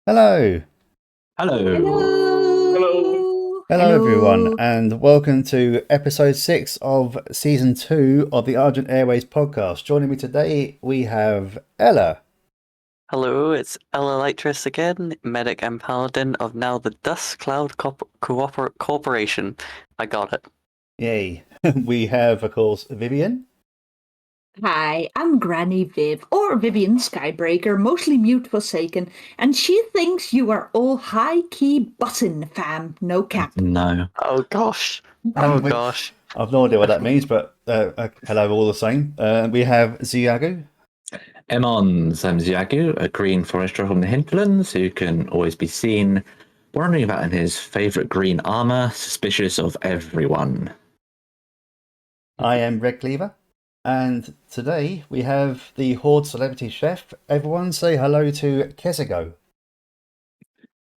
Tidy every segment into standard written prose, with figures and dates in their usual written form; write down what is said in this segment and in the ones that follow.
Hello. Hello. Hello, everyone, and welcome to episode 6 of season 2 of the Argent Airways podcast. Joining me today, we have Ela. Hello, it's Ela Lightris again, medic and paladin of now the Dust Cloud Corporation. I got it. Yay. We have, of course, Vivian. Hi, I'm Granny Viv, or Vivian Skybreaker, mostly mute forsaken, and she thinks you are all high-key button fam, no cap. No. Oh gosh. Oh, Gosh. I've no idea what that means, but hello all the same. We have Xuyagu. Emons, I'm Xuyagu, a green forester from the hinterlands who can always be seen wandering about in his favourite green armour, suspicious of everyone. I am Redcleaver. And today we have the Horde celebrity chef. Everyone say hello to Kesego.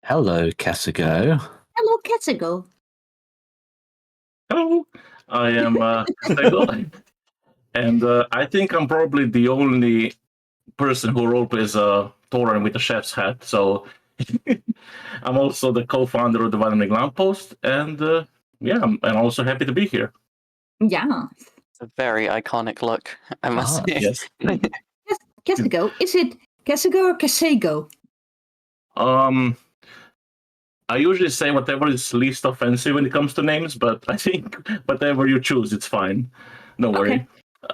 Hello, Kaesego. Hello, Kaesego. Hello, I am Kesego, and I think I'm probably the only person who roleplays a Tauren with a chef's hat. So I'm also the co-founder of the Wandering Lamppost, and I'm also happy to be here. Yeah. It's a very iconic look, I must say. Yes. Kaesego, is it Kaesego or Kaesego? I usually say whatever is least offensive when it comes to names, but I think whatever you choose, it's fine. Don't worry.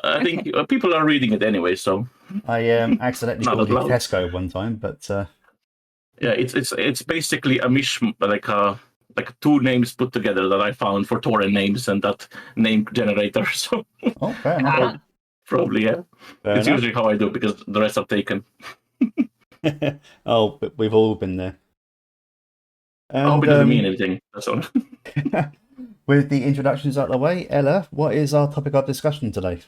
I think people are reading it anyway, so. I accidentally Not called you allowed. Tesco one time, but Yeah, it's basically a like two names put together that I found for Tauren names and that name generator. So oh, fair enough. probably yeah, Fair it's enough. usually how I do because the rest are taken. Oh, but we've all been there. I hope it doesn't mean anything. That's all. With the introductions out of the way, Ela, what is our topic of discussion today?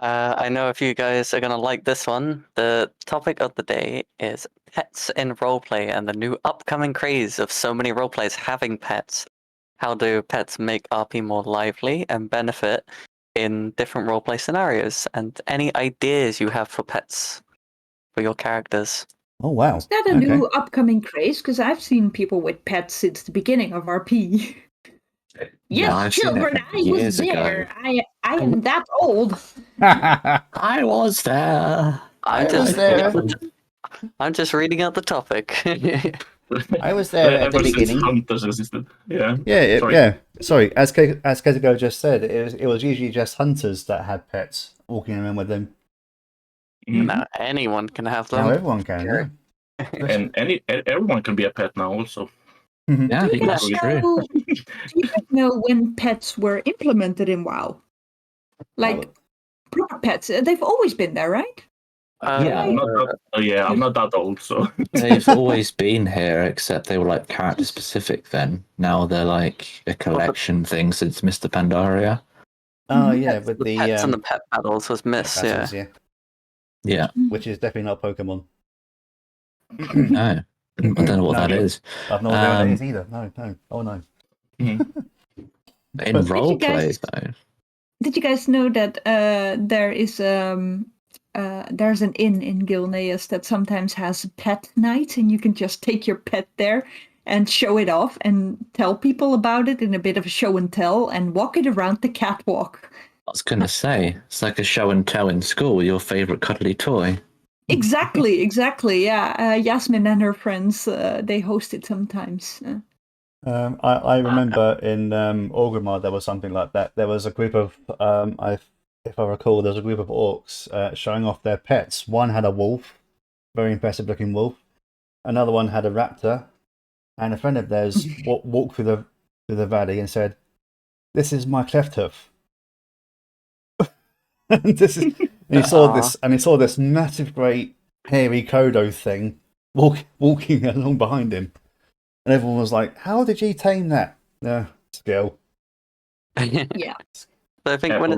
I know if you guys are going to like this one. The topic of the day is pets in roleplay and the new upcoming craze of so many roleplayers having pets. How do pets make RP more lively and benefit in different roleplay scenarios? And any ideas you have for pets for your characters? Oh, wow. Is that a new upcoming craze? Because I've seen people with pets since the beginning of RP. Yes, I've seen it children, I was years there. ago. I am that old. I was there. I'm just reading out the topic. I was there at the Ever since beginning. Hunters existed. Yeah. Yeah. Sorry, as Kesego just said, it was usually just hunters that had pets walking around with them. Now anyone can have them. Now everyone can, Sure. yeah. And everyone can be a pet now also. Yeah, Do you that's guys true. know, do you guys know when pets were implemented in WoW? Like proper pets, they've always been there, right? Yeah. I'm not that old, so. They've always been here, except they were like character specific then. Now they're like a collection thing since Mr. Pandaria. Oh, yeah, with the the pets and the pet battles was missed, yeah. battles, yeah. Yeah. Which is definitely not Pokemon. No. I don't know what No. that is. I've no idea what that is either. No. Oh, no. In But- roleplay, though. Did you guys know that there's an inn in Gilneas that sometimes has a pet night, and you can just take your pet there and show it off and tell people about it in a bit of a show and tell and walk it around the catwalk. I was going to say, it's like a show and tell in school, your favourite cuddly toy. Exactly. Yeah, Yasmin and her friends, they host it sometimes. I remember in Orgrimmar there was something like that. There was a group of, if I recall, there was a group of orcs showing off their pets. One had a wolf, very impressive looking wolf. Another one had a raptor, and a friend of theirs walked through the valley and said, "This is my cleft hoof." And he saw this massive, great hairy Kodo thing walking along behind him. And everyone was like, "How did you tame that?" Skill. Yeah. So I think when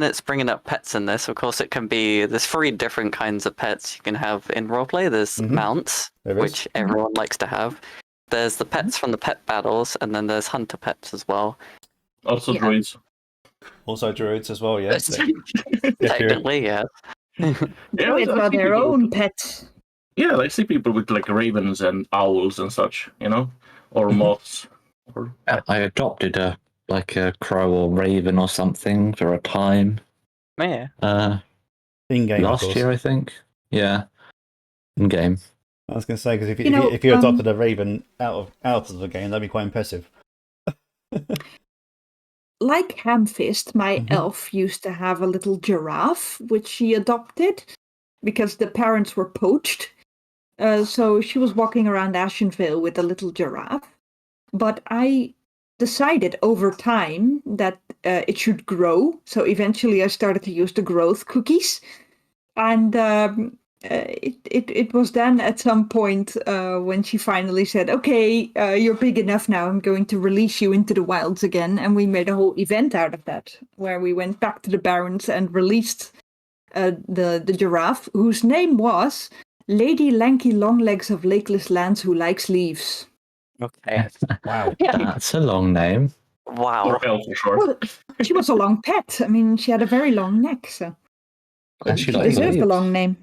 it's bringing up pets in this, of course, there's 3 different kinds of pets you can have in roleplay. There's mounts, which everyone likes to have. There's the pets from the pet battles, and then there's hunter pets as well. Also druids. Also druids as well, yes. Technically, yeah. Druids are their own pets. Yeah, I see people with like ravens and owls and such, or Mhm. moths. Or I adopted a crow or raven or something for a time. Yeah. In game, of Last course. year, I think. Yeah, in game. I was going to say because You know, if you adopted a raven out of the game, that'd be quite impressive. like Hamfist, my Mhm. elf used to have a little giraffe, which she adopted because the parents were poached. So she was walking around Ashenvale with a little giraffe. But I decided over time that it should grow. So eventually I started to use the growth cookies. And it was then at some point when she finally said, okay, you're big enough now. I'm going to release you into the wilds again. And we made a whole event out of that, where we went back to the Barrens and released the giraffe, whose name was Lady Lanky Longlegs of Lakeless Lands Who Likes Leaves. Okay. Wow. That's a long name. Wow. or elf for sure. Well, she was a long pet. I mean, she had a very long neck, so And she she likes deserved a leaves. long name.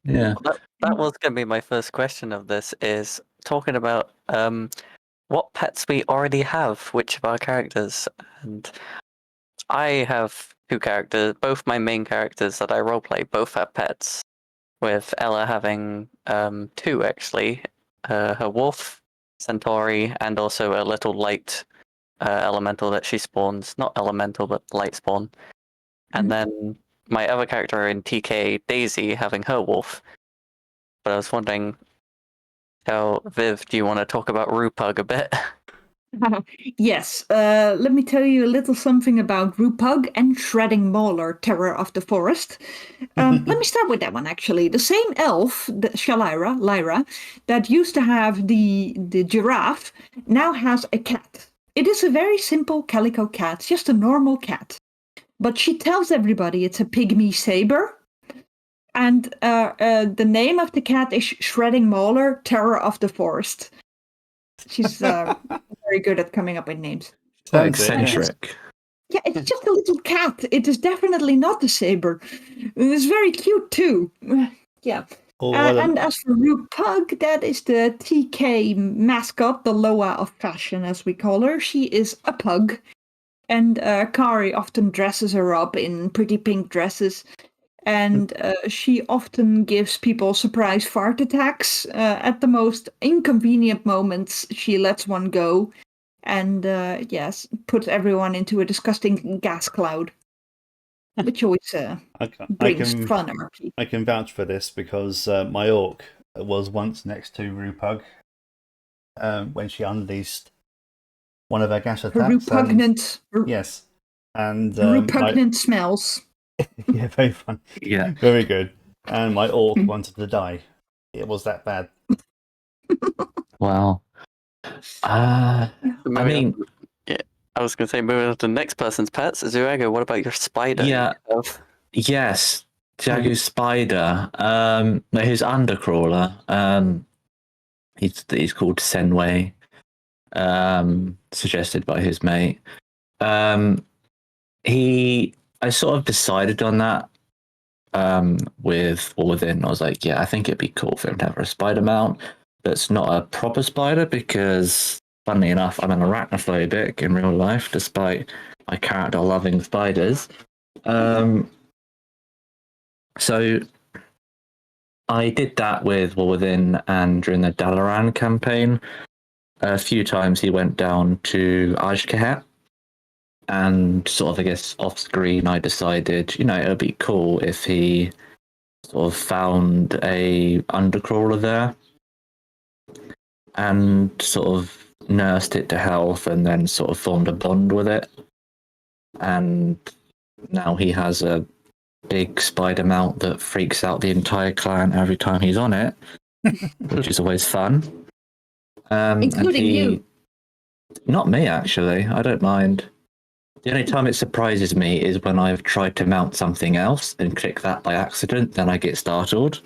Yeah. That was going to be my first question of this, is talking about what pets we already have, which of our characters. And I have two characters, both my main characters that I roleplay, both have pets, with Ella having two actually, her wolf, Centauri, and also a little light elemental that she spawns, not elemental, but light spawn. And then my other character in TK, Daisy, having her wolf. But I was wondering, Viv, do you want to talk about Rupug a bit? Yes, let me tell you a little something about Rupug and Shredding Mauler, Terror of the Forest. Let me start with that one, actually. The same elf, the Lyra, that used to have the giraffe, now has a cat. It is a very simple calico cat, just a normal cat. But she tells everybody it's a pygmy saber. And the name of the cat is Shredding Mauler, Terror of the Forest. She's very good at coming up with names. Quite Sounds it, yeah. eccentric. Yeah, it's just a little cat. It is definitely not a saber. It's very cute too. Yeah. And as for Rupug, that is the TK mascot, the Loa of fashion, as we call her. She is a pug. And Kari often dresses her up in pretty pink dresses. And she often gives people surprise fart attacks. At the most inconvenient moments, she lets one go and, yes, puts everyone into a disgusting gas cloud, which always brings fun RP. I can vouch for this because my orc was once next to Rupug when she unleashed one of her gas Her attacks. repugnant, Yes. And repugnant smells. yeah, very fun. Yeah. Very good. And my orc wanted to die. It was that bad. Wow. I mean, yeah, I was going to say, moving on to the next person's pets. Xuyagu, what about your spider? Yeah. Yes, Xuyagu's spider. His undercrawler. He's called Senway. Suggested by his mate. I sort of decided on that. With Within, I was like, yeah, I think it'd be cool for him to have a spider mount that's not a proper spider because, funnily enough, I'm an arachnophobic in real life, despite my character loving spiders. So I did that with Within, and during the Dalaran campaign, a few times he went down to Ajkahat. And sort of, I guess, off screen, I decided, it would be cool if he sort of found a undercrawler there and sort of nursed it to health and then sort of formed a bond with it. And now he has a big spider mount that freaks out the entire clan every time he's on it, which is always fun. Including you. Not me, actually. I don't mind. The only time it surprises me is when I've tried to mount something else and click that by accident, then I get startled.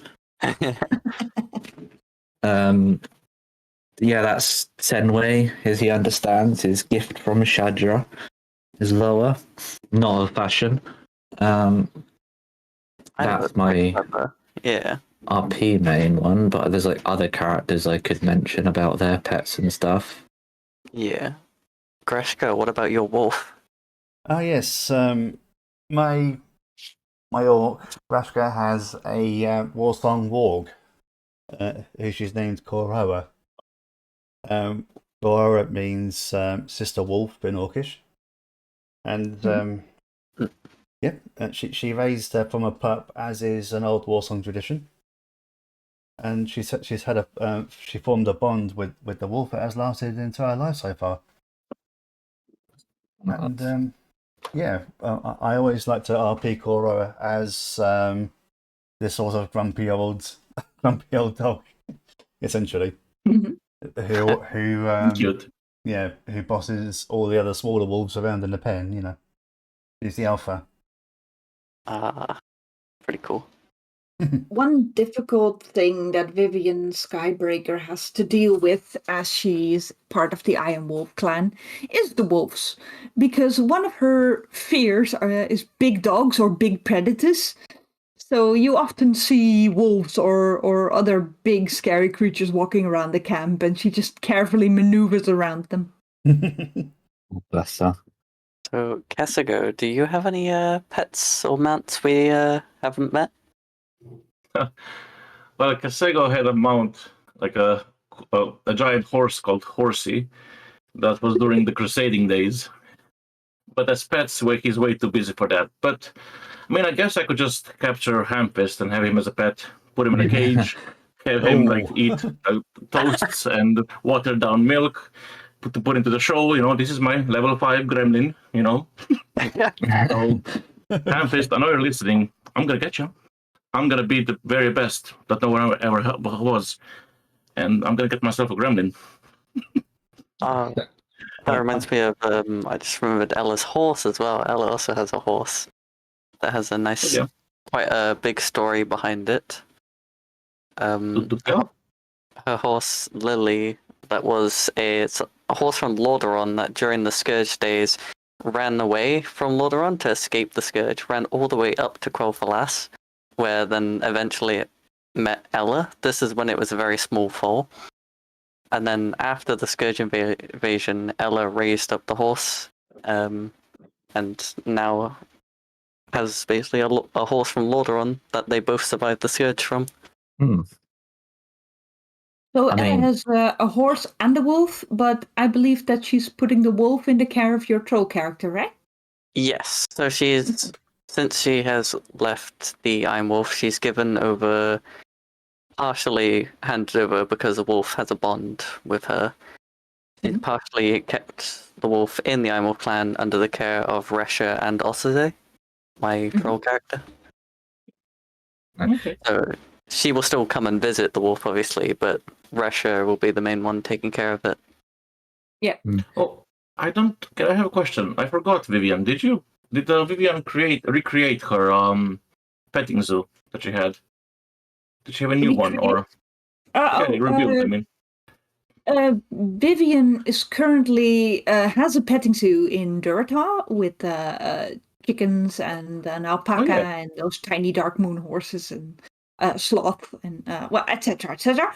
Yeah, that's Senway, as he understands. His gift from Shadra is lower, not of fashion. That's my... Yeah. RP main one, but there's like other characters I could mention about their pets and stuff. Yeah. Greshka, what about your wolf? Oh yes, my orc Rashka has a Warsong warg, who she's named Koroa. Koroa means sister wolf in Orcish, and yeah, she raised her from a pup, as is an old Warsong tradition. And she's had she formed a bond with the wolf that has lasted the entire life so far. And yeah, I always like to RP Koroa as this sort of grumpy old dog, essentially, who Cute. yeah, who bosses all the other smaller wolves around in the pen. You know, he's the alpha. Pretty cool. One difficult thing that Vivian Skybreaker has to deal with as she's part of the Iron Wolf clan is the wolves. Because one of her fears is big dogs or big predators. So you often see wolves or other big scary creatures walking around the camp, and she just carefully maneuvers around them. Bless her. So, Kesego, do you have any pets or mounts we haven't met? Well, Kaesego had a mount, like a giant horse called Horsey. That was during the crusading days. But as pets, he's way too busy for that. But, I mean, I guess I could just capture Hampest and have him as a pet, put him in a cage, have him like eat toasts and water down milk, put into the show. You know, this is my level 5 gremlin, you know. So, Hampest, I know you're listening. I'm going to get you. I'm going to be the very best that no one ever was. And I'm going to get myself a gremlin. That reminds me of, I just remembered Ella's horse as well. Ela also has a horse that has a nice, quite a big story behind it. Her horse, Lily, it's a horse from Lordaeron that during the Scourge days ran away from Lordaeron to escape the Scourge, ran all the way up to Quel'Thalas, where then eventually it met Ela. This is when it was a very small foal. And then after the Scourge invasion, Ela raised up the horse, and now has basically a horse from Lordaeron that they both survived the Scourge from. So Ela has a horse and a wolf, but I believe that she's putting the wolf in the care of your troll character, right? Yes. So since she has left the Iron Wolf, she's given over, partially handed over because the wolf has a bond with her. She's partially kept the wolf in the Iron Wolf clan under the care of Resha and Osaze, my troll character. Okay. So she will still come and visit the wolf, obviously, but Resha will be the main one taking care of it. Yeah. Oh, can I have a question? I forgot, Vivian. Did Vivian recreate her petting zoo that she had? Did she have a new one or? Rebuild, I mean. Vivian is currently has a petting zoo in Durata with chickens and an alpaca and those tiny dark moon horses and sloth and etc. etc.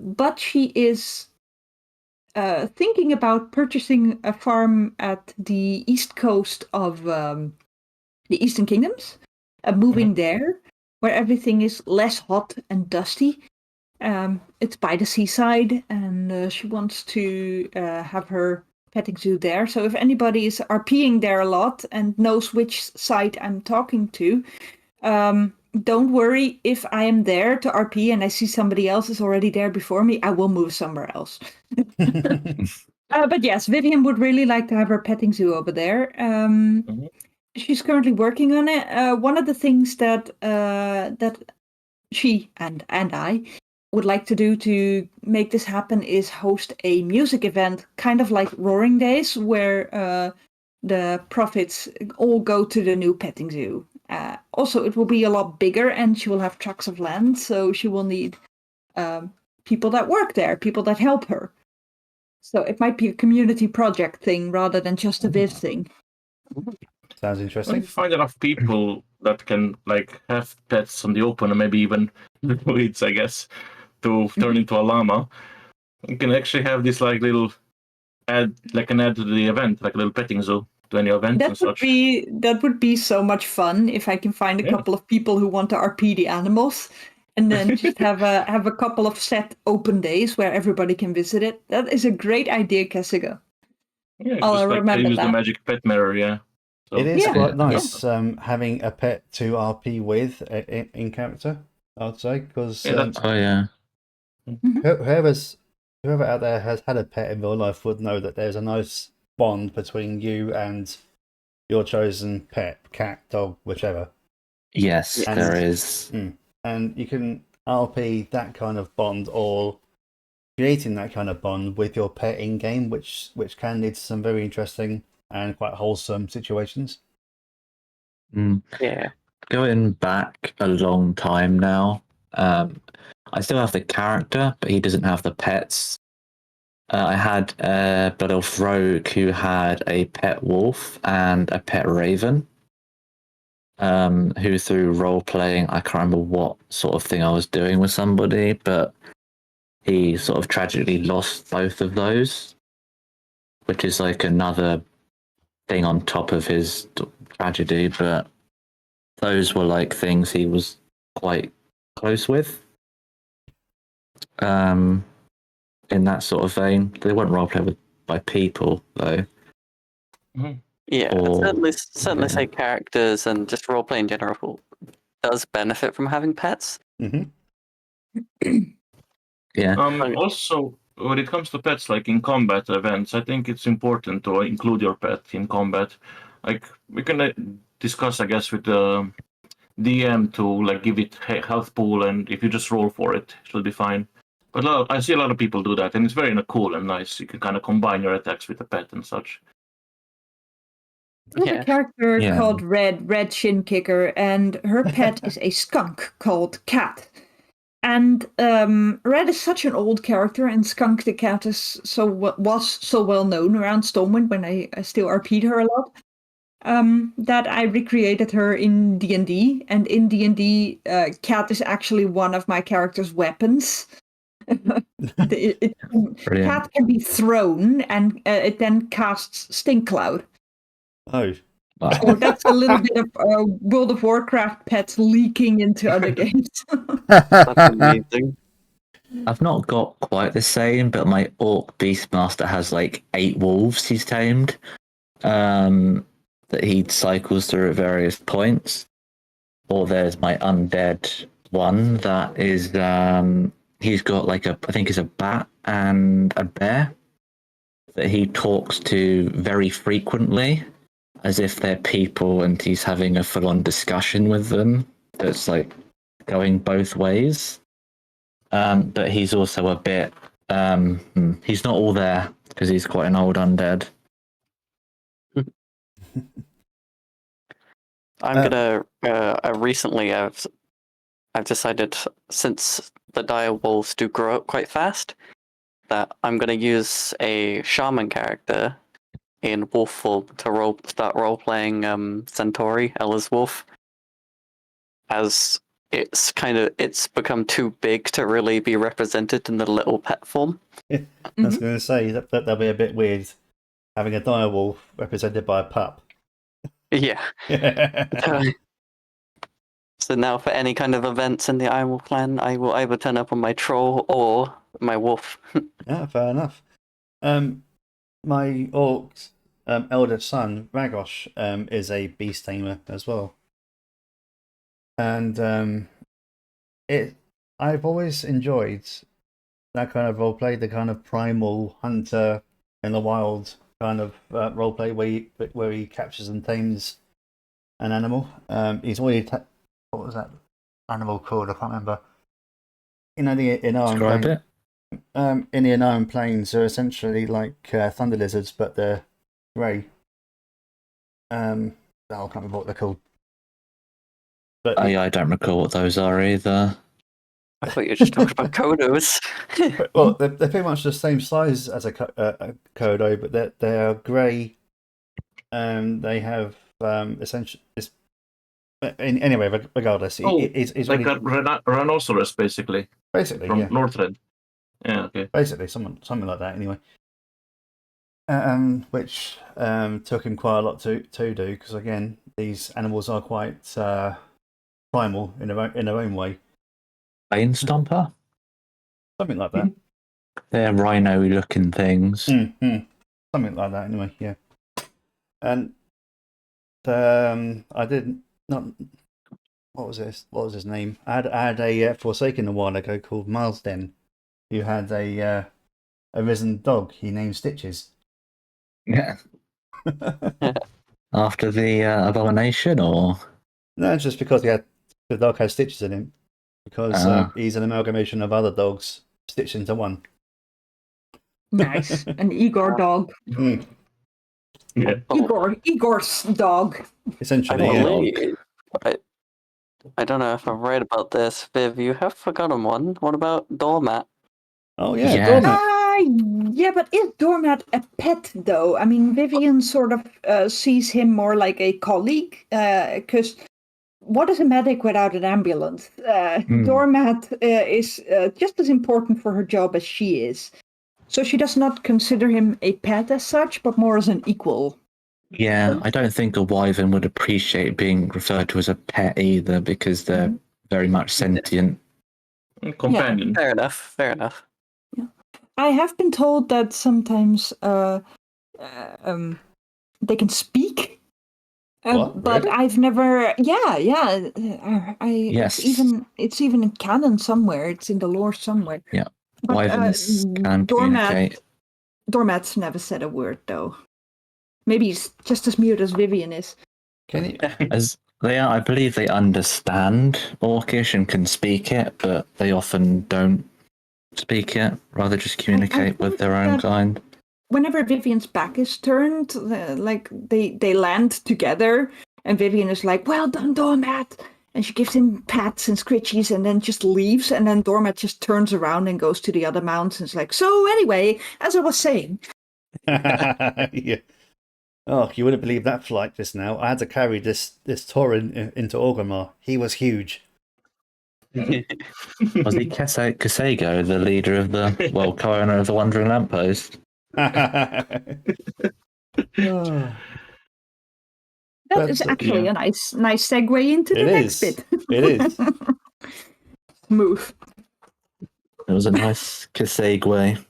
But she is thinking about purchasing a farm at the east coast of the Eastern Kingdoms, moving there where everything is less hot and dusty. It's by the seaside, and she wants to have her petting zoo there. So if anybody is RPing there a lot and knows which site I'm talking to, don't worry. If I am there to RP and I see somebody else is already there before me, I will move somewhere else. But yes, Vivian would really like to have her petting zoo over there. She's currently working on it. One of the things that she and I would like to do to make this happen is host a music event, kind of like Roaring Days, where the profits all go to the new petting zoo. Also, it will be a lot bigger, and she will have tracts of land, so she will need people that work there, people that help her. So it might be a community project thing rather than just a Viv thing. Sounds When interesting. you find enough people that can like have pets on the open, and maybe even druids, I guess, to turn into a llama, you can actually have this like little an ad to the event, like a little petting zoo to any event and such. That would be so much fun if I can find a Yeah. couple of people who want to RP the animals, and then just have a couple of set open days where everybody can visit it. That is a great idea, Kesego. Yeah, I'll just like remember use the that. magic pet mirror. Yeah. So, It is Yeah. quite Yeah. nice having a pet to RP with in character, I'd say, because Yeah, that's- Oh yeah. whoever out there has had a pet in real life would know that there's a nice bond between you and your chosen pet, cat, dog, whichever. Yes, And- there is. And you can RP that kind of bond or creating that kind of bond with your pet in game, which can lead to some very interesting and quite wholesome situations. Mm. Yeah. Going back a long time now, I still have the character, but he doesn't have the pets. I had a Blood Elf Rogue who had a pet wolf and a pet raven. Who through role playing, I can't remember what sort of thing I was doing with somebody, but he sort of tragically lost both of those, which is like another thing on top of his tragedy. But those were like things he was quite close with. In that sort of vein, they weren't role played by people though. Yeah, Or- certainly yeah. say characters and just roleplay in general does benefit from having pets. Hmm. Yeah, Also, when it comes to pets, like in combat events, I think it's important to include your pet in combat. Like we can discuss, I guess, with the DM to like give it health pool, and if you just roll for it, it should be fine. But I see a lot of people do that, and it's very cool and nice. You can kind of combine your attacks with the pet and such. I have Yeah. a character Yeah. called Red Shin Kicker, and her pet is a skunk called Cat. And Red is such an old character, and Skunk the cat was so well known around Stormwind when I still RP'd her a lot. That I recreated her in D&D, and in D&D, Cat is actually one of my character's weapons. Brilliant. Cat can be thrown, and it then casts Stink Cloud. Oh, Wow. So that's a little bit of World of Warcraft pets leaking into other games. That's amazing. I've not got quite the same, but my Orc Beastmaster has like 8 wolves he's tamed. That he cycles through at various points. Or there's my undead one that is he's got like I think it's a bat and a bear that he talks to very frequently as if they're people, and he's having a full-on discussion with them that's like going both ways. But he's also a bit he's not all there because he's quite an old undead. Recently I've decided, since the dire wolves do grow up quite fast, that I'm gonna use a shaman character in wolf form to start role playing Centauri, Ela's wolf, as it's become too big to really be represented in the little pet form. I was going to say that'll be a bit weird having a direwolf represented by a pup. Yeah. So now for any kind of events in the Iron Wolf clan, I will either turn up on my troll or my wolf. Yeah, fair enough. My orc's eldest son, Ragosh, is a beast tamer as well. And I've always enjoyed that kind of roleplay, the kind of primal hunter in the wild kind of roleplay where he captures and tames an animal. He's already what was that animal called? I can't remember. You know, the Inaran Describe Plains. it. In the Inaran Plains, they're essentially like thunder lizards, but they're grey. I can't remember what they're called. But I don't recall what those are either. I thought you were just talking about Kodos. well, they're pretty much the same size as a Kodo, but they're grey. They have essentially, it's, anyway, regardless, he's like really a rhinoceros, basically, basically from yeah, Northrend. Yeah, okay. basically something like that. Anyway, which took him quite a lot to do because again, these animals are quite primal in their own way. Plane Stomper? Something like that. They're rhino looking things. Something like that. Anyway, yeah. And I did not. What was this? What was his name? I had a Forsaken a while ago called Marsden, who had a risen dog he named Stitches. Yeah. After the abomination, or No, just because the dog has stitches in him, because he's an amalgamation of other dogs stitched into one. Nice. An Igor dog. Yeah. Igor's dog. Essentially, I yeah. believe. I don't know if I'm right about this, Viv. You have forgotten one. What about Doormat? Oh yeah, Yeah. Doormat. Yeah, but is Doormat a pet though? I mean, Vivian sort of sees him more like a colleague, because what is a medic without an ambulance? Doormat is just as important for her job as she is. So she does not consider him a pet as such, but more as an equal. yeah, I don't think a wyvern would appreciate being referred to as a pet either, because they're very much sentient. Companion. Fair enough. Fair enough. I have been told that sometimes they can speak. What? But Really? I've never. Yeah. Yes. It's even in canon somewhere. It's in the lore somewhere. Yeah. But, Wyverns can communicate. Doormat's never said a word though. Maybe he's just as mute as Vivian is. Can you? As they are, I believe they understand Orcish and can speak it, but they often don't speak it. Rather, just communicate with their own kind. Whenever Vivian's back is turned, like they land together, and Vivian is like, "Well done, Doormat," and she gives him pats and scritchies, and then just leaves. And then Doormat just turns around and goes to the other mounts, and is like, "So anyway, as I was saying." Yeah. Oh, you wouldn't believe that flight just now. I had to carry this Tauren into Orgrimmar. He was huge. Was he Kaesego, the leader of the, well, co-owner of the Wandering Lamppost? That is actually a nice segue into the next bit. It is. Smooth. It was a nice Kaesego.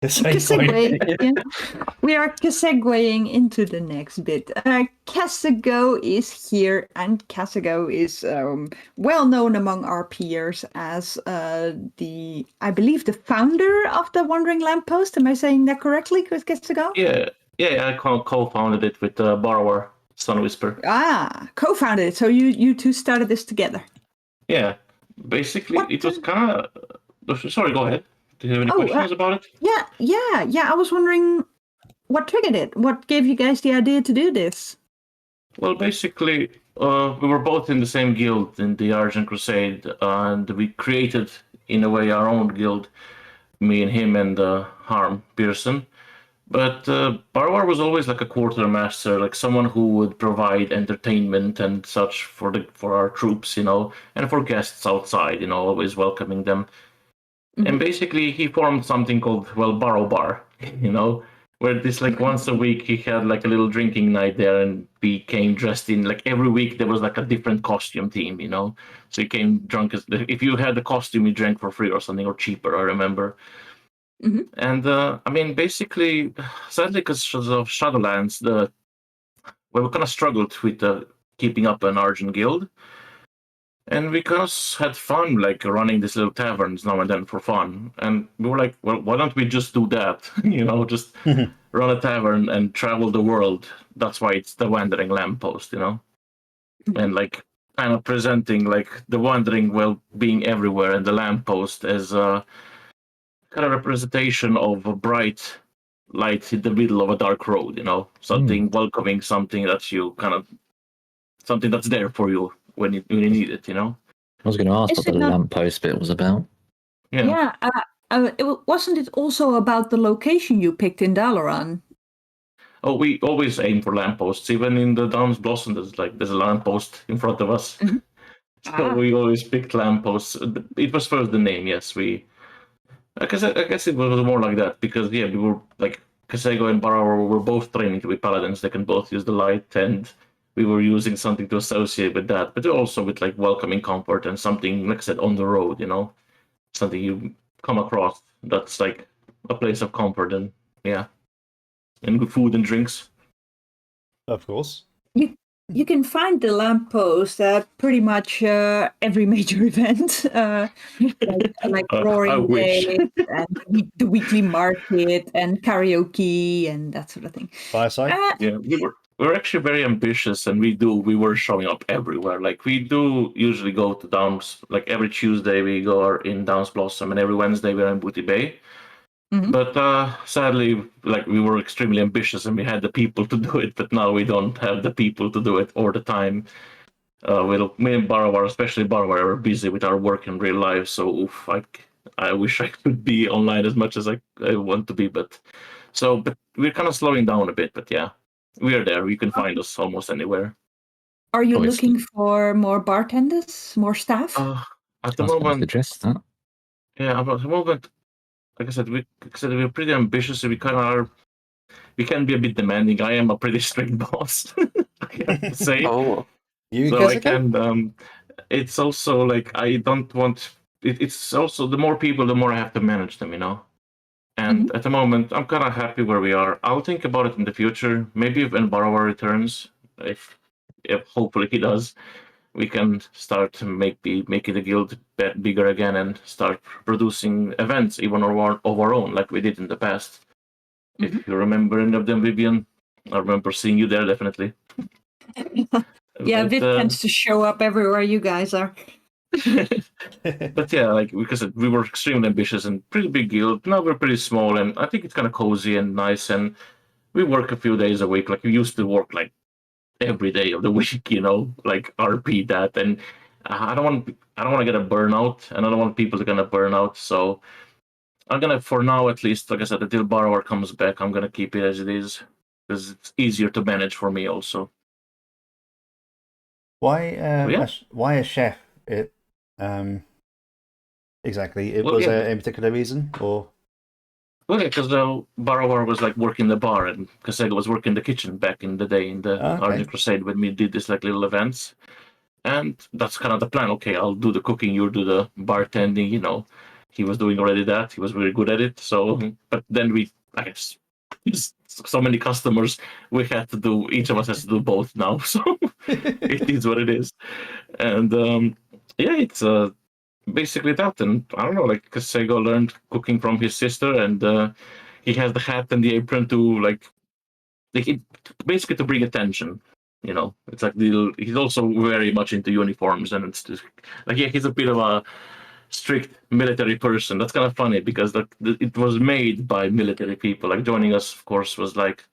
Kesegue. Yeah. We are segueing into the next bit. Kesego is here, and Kesego is well known among our peers as I believe, the founder of the Wandering Lamppost. Am I saying that correctly, Kesego? Yeah, I co-founded it with Borrower, Sun Whisper. Co-founded it. So you two started this together. Yeah, basically it was kind of... Sorry, go ahead. Do you have any questions about it? Yeah. I was wondering what triggered it. What gave you guys the idea to do this? Well, basically, we were both in the same guild in the Argent Crusade, and we created, in a way, our own guild, me and him and Harm Pearson. But Barwar was always like a quartermaster, like someone who would provide entertainment and such for our troops, and for guests outside, always welcoming them. Mm-hmm. And basically, he formed something called, Barrow Bar, where this, like, once a week he had like a little drinking night there, and we came dressed in, like, every week there was like a different costume theme, So you came drunk as, if you had the costume, you drank for free or something, or cheaper, I remember. Mm-hmm. And I mean, basically, sadly, because of Shadowlands, we kind of struggled with keeping up an Argent guild. And we kind of had fun, like, running these little taverns now and then for fun. And we were like, well, why don't we just do that? Just run a tavern and travel the world. That's why it's the Wandering Lamppost, And, like, kind of presenting, like, the Wandering, being everywhere, and the Lamppost as a kind of representation of a bright light in the middle of a dark road, Something welcoming, something that you something that's there for you when you need it, I was going to ask what the lamppost bit was about. Yeah. Wasn't it also about the location you picked in Dalaran? we always aim for lampposts. Even in the Downs Blossom, there's a lamppost in front of us. Mhm. So we always picked lampposts. It was first the name, yes. I guess it was more like that because we were like Kesego and Borrower were both training to be paladins. They can both use the light, and we were using something to associate with that, but also with like welcoming comfort and something, like I said, on the road. Something you come across that's like a place of comfort and good food and drinks. Of course. You can find the lamppost at pretty much every major event, like I Roaring wish. Days and the weekly market and karaoke and that sort of thing. Fireside. Yeah, we were actually very ambitious, and we were showing up everywhere. Like we do usually go to Downs. Like every Tuesday we go in Downs Blossom, and every Wednesday we're in Booty Bay. Mhm. But sadly, like we were extremely ambitious, and we had the people to do it. But now we don't have the people to do it or the time. Me and Baravar, especially Baravar, are busy with our work in real life. So I wish I could be online as much as I want to be, but we're kind of slowing down a bit. But yeah, we are there. You can find us almost anywhere. Are you Obviously. looking for more bartenders, more staff? At the I was going to moment, suggest that. yeah, at the moment, like I said, we're pretty ambitious. So we kind of are. We can be a bit demanding. I am a pretty strict boss, I have to say. Oh, You So I Kesego? can. It's also like I don't want. It's also the more people, the more I have to manage them. And at the moment, I'm kind of happy where we are. I'll think about it in the future. Maybe when Borrower returns, if hopefully he does, we can start to making the guild bigger again and start producing events even of our own, like we did in the past. If you remember any of them, Vivian, I remember seeing you there definitely. Yeah, But, Viv tends to show up everywhere you guys are. but yeah, like because we were extremely ambitious and pretty big guild. Now we're pretty small, and I think it's kind of cozy and nice. And we work a few days a week. Like we used to work like every day of the week, like RP that. And I don't want to get a burnout, and I don't want people to kind of burn out. So I'm gonna, for now at least, like I said, until Borrower comes back, I'm gonna keep it as it is because it's easier to manage for me also. Why? Yeah. Why a chef? Exactly. Well, yeah. A particular reason, or? Well, yeah, because Borrower was like working the bar, and Kaesego was working the kitchen back in the day in the Okay. Argent Crusade when we did this like little events. And that's kind of the plan. Okay, I'll do the cooking, you do the bartending. He was doing already that. He was very good at it. So, but then I guess, so many customers, we had to do. Each of us has to do both now. So it is what it is. And yeah, it's basically that. And I don't know, like Kaesego learned cooking from his sister, and he has the hat and the apron to basically to bring attention. It's like he's also very much into uniforms, and it's just like, yeah, he's a bit of a strict military person. That's kind of funny because it was made by military people. Like joining us, of course, was like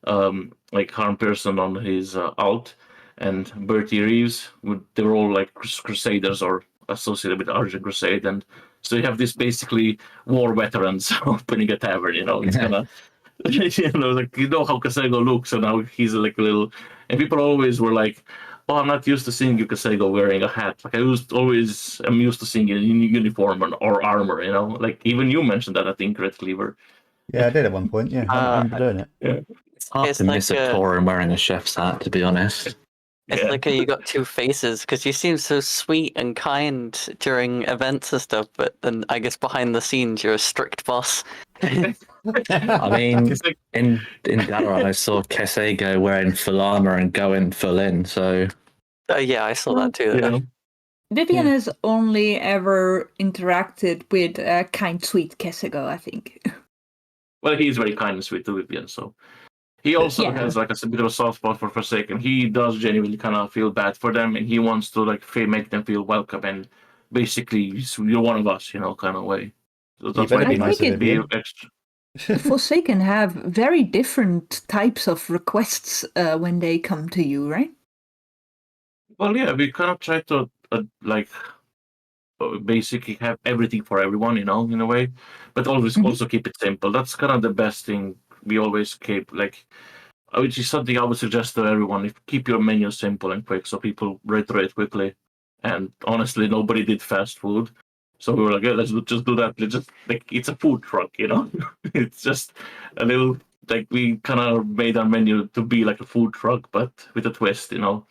Harm Person on his alt, and Bertie Reeves. They were all like crusaders or associated with Argent Crusade, and so you have this basically war veterans opening a tavern. It's kind of like how Kaesego looks, and now he's like a little. And people always were like, "Oh, I'm not used to seeing you, Kaesego, wearing a hat. Like I'm used to seeing you in uniform or armor. Like even you mentioned that, I think, Redcleaver. Yeah, I did at one point. Yeah, I remember doing it. Yeah, It's hard It's to miss like a Tauren wearing a chef's hat, to be honest. It's like you got two faces because you seem so sweet and kind during events and stuff, but then I guess behind the scenes you're a strict boss. I mean, It's like, in Dalaran, I saw Kesego wearing full armor and going full in. So Yeah, I saw that too. Vivian has only ever interacted with kind, sweet Kesego, I think. well, he's very kind and sweet to Vivian, so he also Yeah. has like a bit of a soft spot for Forsaken. He does genuinely kind of feel bad for them, and he wants to like make them feel welcome and basically you're one of us, kind of way. So that's better why be he nice might to be Vivian. extra. Forsaken have very different types of requests when they come to you, right? Well, yeah, we kind of try to basically have everything for everyone, in a way, but always Mhm. also keep it simple. That's kind of the best thing. We always keep like which is something I would suggest to everyone. If keep your menu simple and quick, so people reiterate quickly. And honestly, nobody did fast food, so we were like, yeah, just do that. Let's just like it's a food truck, It's just a little like we kind of made our menu to be like a food truck, but with a twist, Your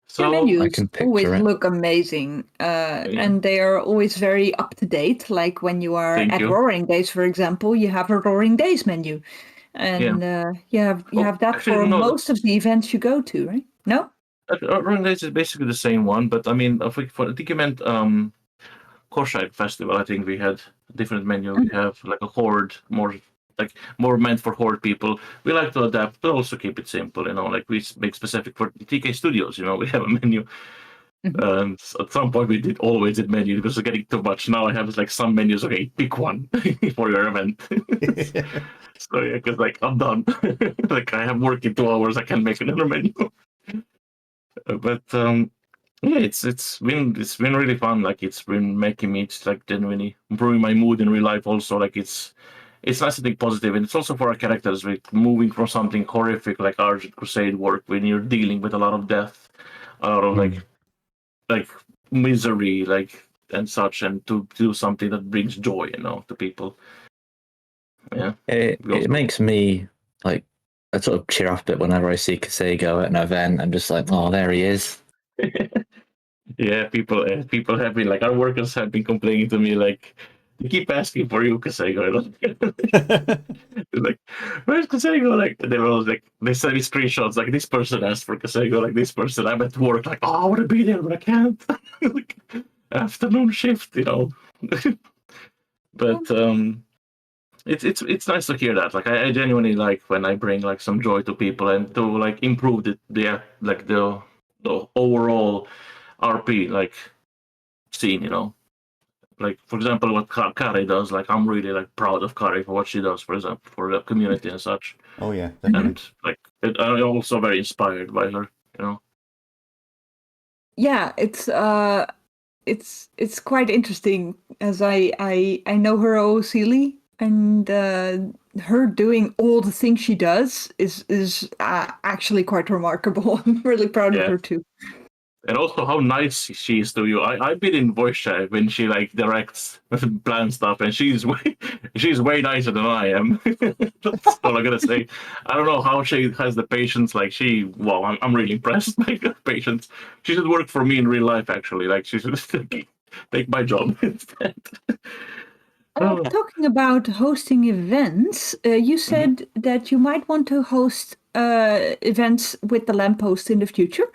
So menus can picture always it. look amazing, and they are always very up to date. Like when you are Thank at you. Roaring Days, for example, you have a Roaring Days menu, and you have that actually, for no. most of the events you go to, right? No. Roaring Days is basically the same one, but I mean, I think you meant Korside Festival. I think we had a different menu. We have like a Horde, more meant for Horde people. We like to adapt, but also keep it simple. Like we make specific for TK Studios. We have a menu. And at some point, we always did menu because it's getting too much. Now I have like some menus. Okay, pick one for your event. So yeah, because like I'm done. Like I have work in 2 hours. I can make another menu. But yeah, it's been really fun. Like it's been making me like genuinely improving my mood in real life. Also, like it's nice to think positive, and it's also for our characters. Like moving from something horrific like Argent Crusade work when you're dealing with a lot of death, a lot of like misery, like and such, and to do something that brings joy, to people. Yeah, It makes me like I sort of cheer up a bit whenever I see Kaesego at an event. I'm just like, oh, there he is. Yeah, people have been like our workers have been complaining to me like they keep asking for you, Kaesego. They're like, where's Kaesego? Like they were always like they send me screenshots like this person asked for Kaesego, like this person. I'm at work, like oh I want to be there, but I can't. Like, afternoon shift, But it's nice to hear that. Like I genuinely like when I bring like some joy to people and to like improve the overall RP like scene, Like for example, what Kari does. Like I'm really like proud of Kari for what she does, for example, for the community and such. Oh yeah, definitely. And like I'm also very inspired by her. Yeah, it's quite interesting as I know her silly, and her doing all the things she does is actually quite remarkable. I'm really proud of Yeah. her too. And also how nice she is to you. I've been in voice chat when she like directs plan stuff, and she's way nicer than I am. That's all I gotta say. I don't know how she has the patience. Like I'm really impressed by her patience. She should work for me in real life. Actually, like she should take my job instead. Talking about hosting events, you said that you might want to host events with the Lamppost in the future.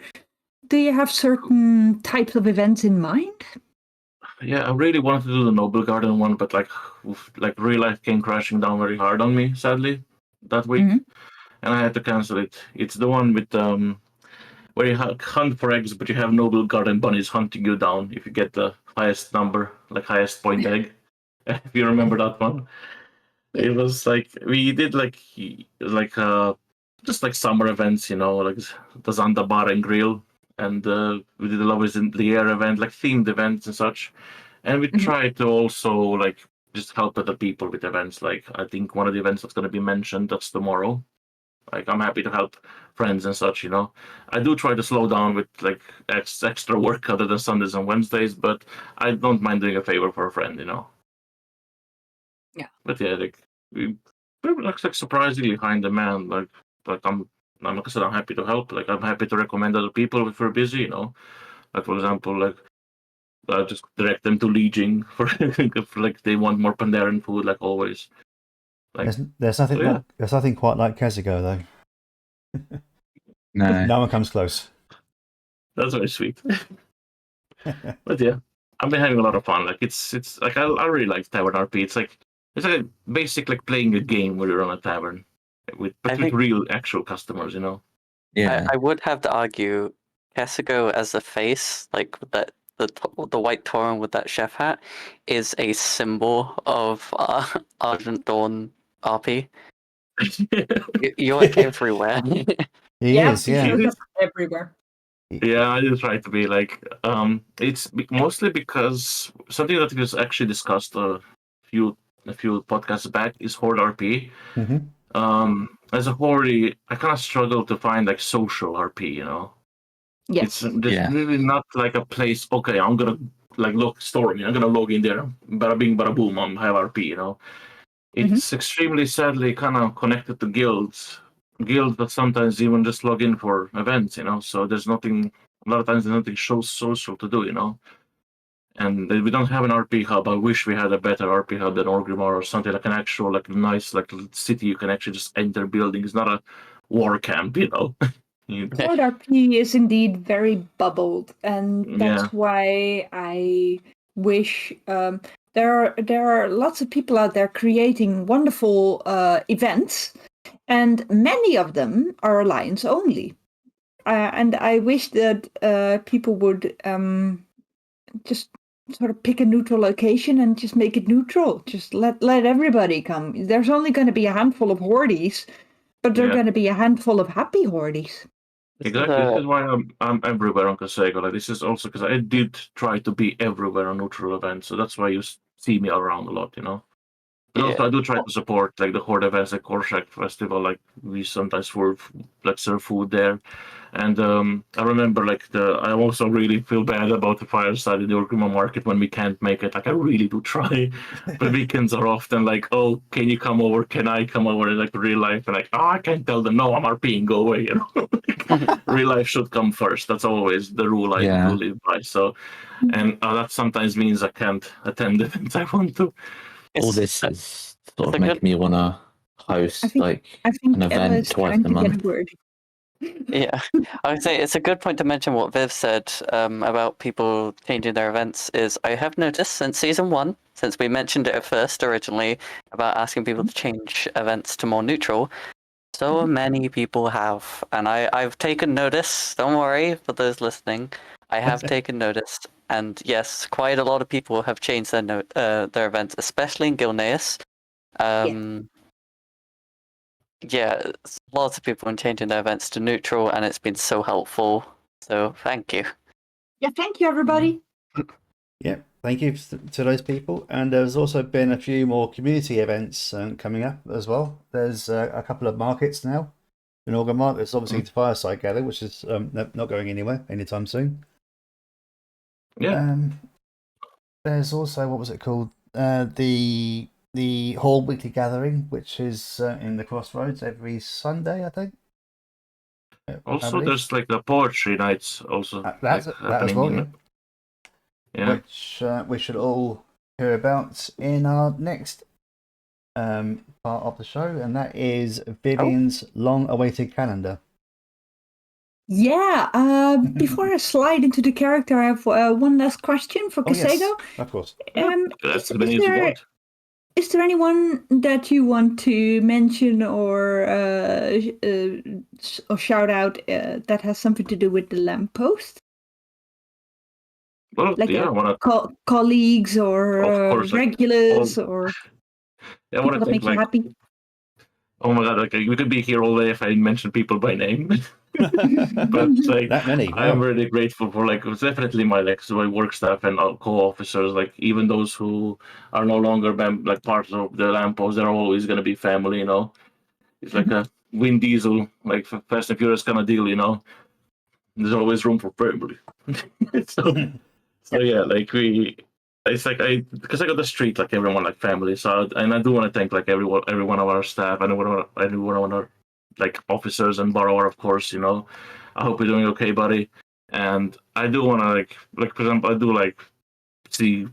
Do you have certain types of events in mind? Yeah, I really wanted to do the Noble Garden one, but like real life came crashing down very hard on me, sadly, that week, and I had to cancel it. It's the one with where you hunt for eggs, but you have Noble Garden bunnies hunting you down if you get the highest number, like highest point egg. If you remember that one, it was like we did like just like summer events, like the Zanda Bar and Grill, and we did the Lovers in the Air event, like themed events and such. And we try to also like just help other people with events. Like I think one of the events that's going to be mentioned that's tomorrow. Like I'm happy to help friends and such. I do try to slow down with like extra work other than Sundays and Wednesdays, but I don't mind doing a favor for a friend. Yeah. But yeah, we're like surprisingly high in demand. Like like I said, I'm happy to help. Like I'm happy to recommend other people if we're busy. Like for example, like just direct them to Legion for if like they want more Pandaren food, like always. Like There's nothing there's nothing quite like Kesego though. No. No one comes close. that's very sweet. But yeah, I've been having a lot of fun. Like it's like I really like Tavern RP. It's like a basic like playing a game where you're on a tavern with real actual customers. Yeah. I would have to argue Kesego as a face, like that the white Tauren with that chef hat, is a symbol of Argent Dawn RP. You're like everywhere. He is, he yeah. shows up everywhere. Yeah, I just try to be like it's mostly because something that was actually discussed a few podcasts back is Horde RP. as a Horde, I kind of struggle to find like social RP. You know, Yes. it's just really not like a place. Okay, I'm gonna like look Stormy. I'm gonna log in there. Bada bing, bada boom. I'm have RP. You know, it's extremely sadly kind of connected to guilds that sometimes even just log in for events, you know. So there's nothing. A lot of times there's nothing social to do, you know. And we don't have an RP hub. I wish we had a better RP hub than Orgrimmar or something like an actual like nice like city you can actually just enter building. It's not a war camp, you know. Horde RP is indeed very bubbled, and that's Yeah. why I wish there are lots of people out there creating wonderful events, and many of them are alliance only. And I wish that people would just sort of pick a neutral location and just make it neutral. Just let everybody come. There's only going to be a handful of Hordes, but there are going to be a handful of happy Hordes. Exactly. This is why I'm everywhere on Kaesego. Like this is also because I did try to be everywhere on neutral events, so that's why you see me around a lot, you know. But also I do try to support like the Horde events, like Korshak Festival. Like we sometimes serve food there, and I remember like I also really feel bad about the fireside in the Orgrimmar market when we can't make it. Like I really do try, but weekends are often like, oh, can you come over? Can I come over? In like real life, and like, oh, I can't tell them no, I'm RPing, go away. You know, real life should come first. That's always the rule I do live by. So, and that sometimes means I can't attend events I want to. All this is sort of making me want to host I think an event twice a month. Yeah, I would say it's a good point to mention what Viv said about people changing their events. Is I have noticed since season 1, since we mentioned it at first originally about asking people to change events to more neutral, so many people have, and I've taken notice. Don't worry for those listening, I have taken notice, and yes, quite a lot of people have changed their events, especially in Gilneas. Yeah, lots of people are changing their events to neutral, and it's been so helpful. So thank you. Yeah, thank you, everybody. Yeah, thank you to those people. And there's also been a few more community events coming up as well. There's a couple of markets now in Orgrimmar. There's obviously the Fireside Gather, which is not going anywhere anytime soon. Yeah. There's also, what was it called? The Horde Weekly Gathering, which is in the Crossroads every Sunday, I think. Also, there's like the poetry nights also that as well, yeah. Which we should all hear about in our next part of the show, and that is Vivian's long-awaited calendar. Yeah. Before I slide into the character, I have one last question for Kaesego. Yes, of course. Is there anyone that you want to mention or shout out that has something to do with the lamppost? Well, like yeah, colleagues or regulars or I want to make you happy. Oh my god, we could be here all day if I mention people by name. But like that many. Wow. I'm really grateful for it's definitely my my work staff and co-officers, like even those who are no longer like part of the lamppost, they're always gonna be family, you know. It's like a Vin Diesel, like Fast and Furious kind of deal, you know. There's always room for family. so yeah, like it's like because I got the street like everyone like family. So and I do want to thank like every one of our staff and everyone of our like officers and borrower, of course. You know, I hope you're doing okay, buddy. And I do want to like for example, I do like see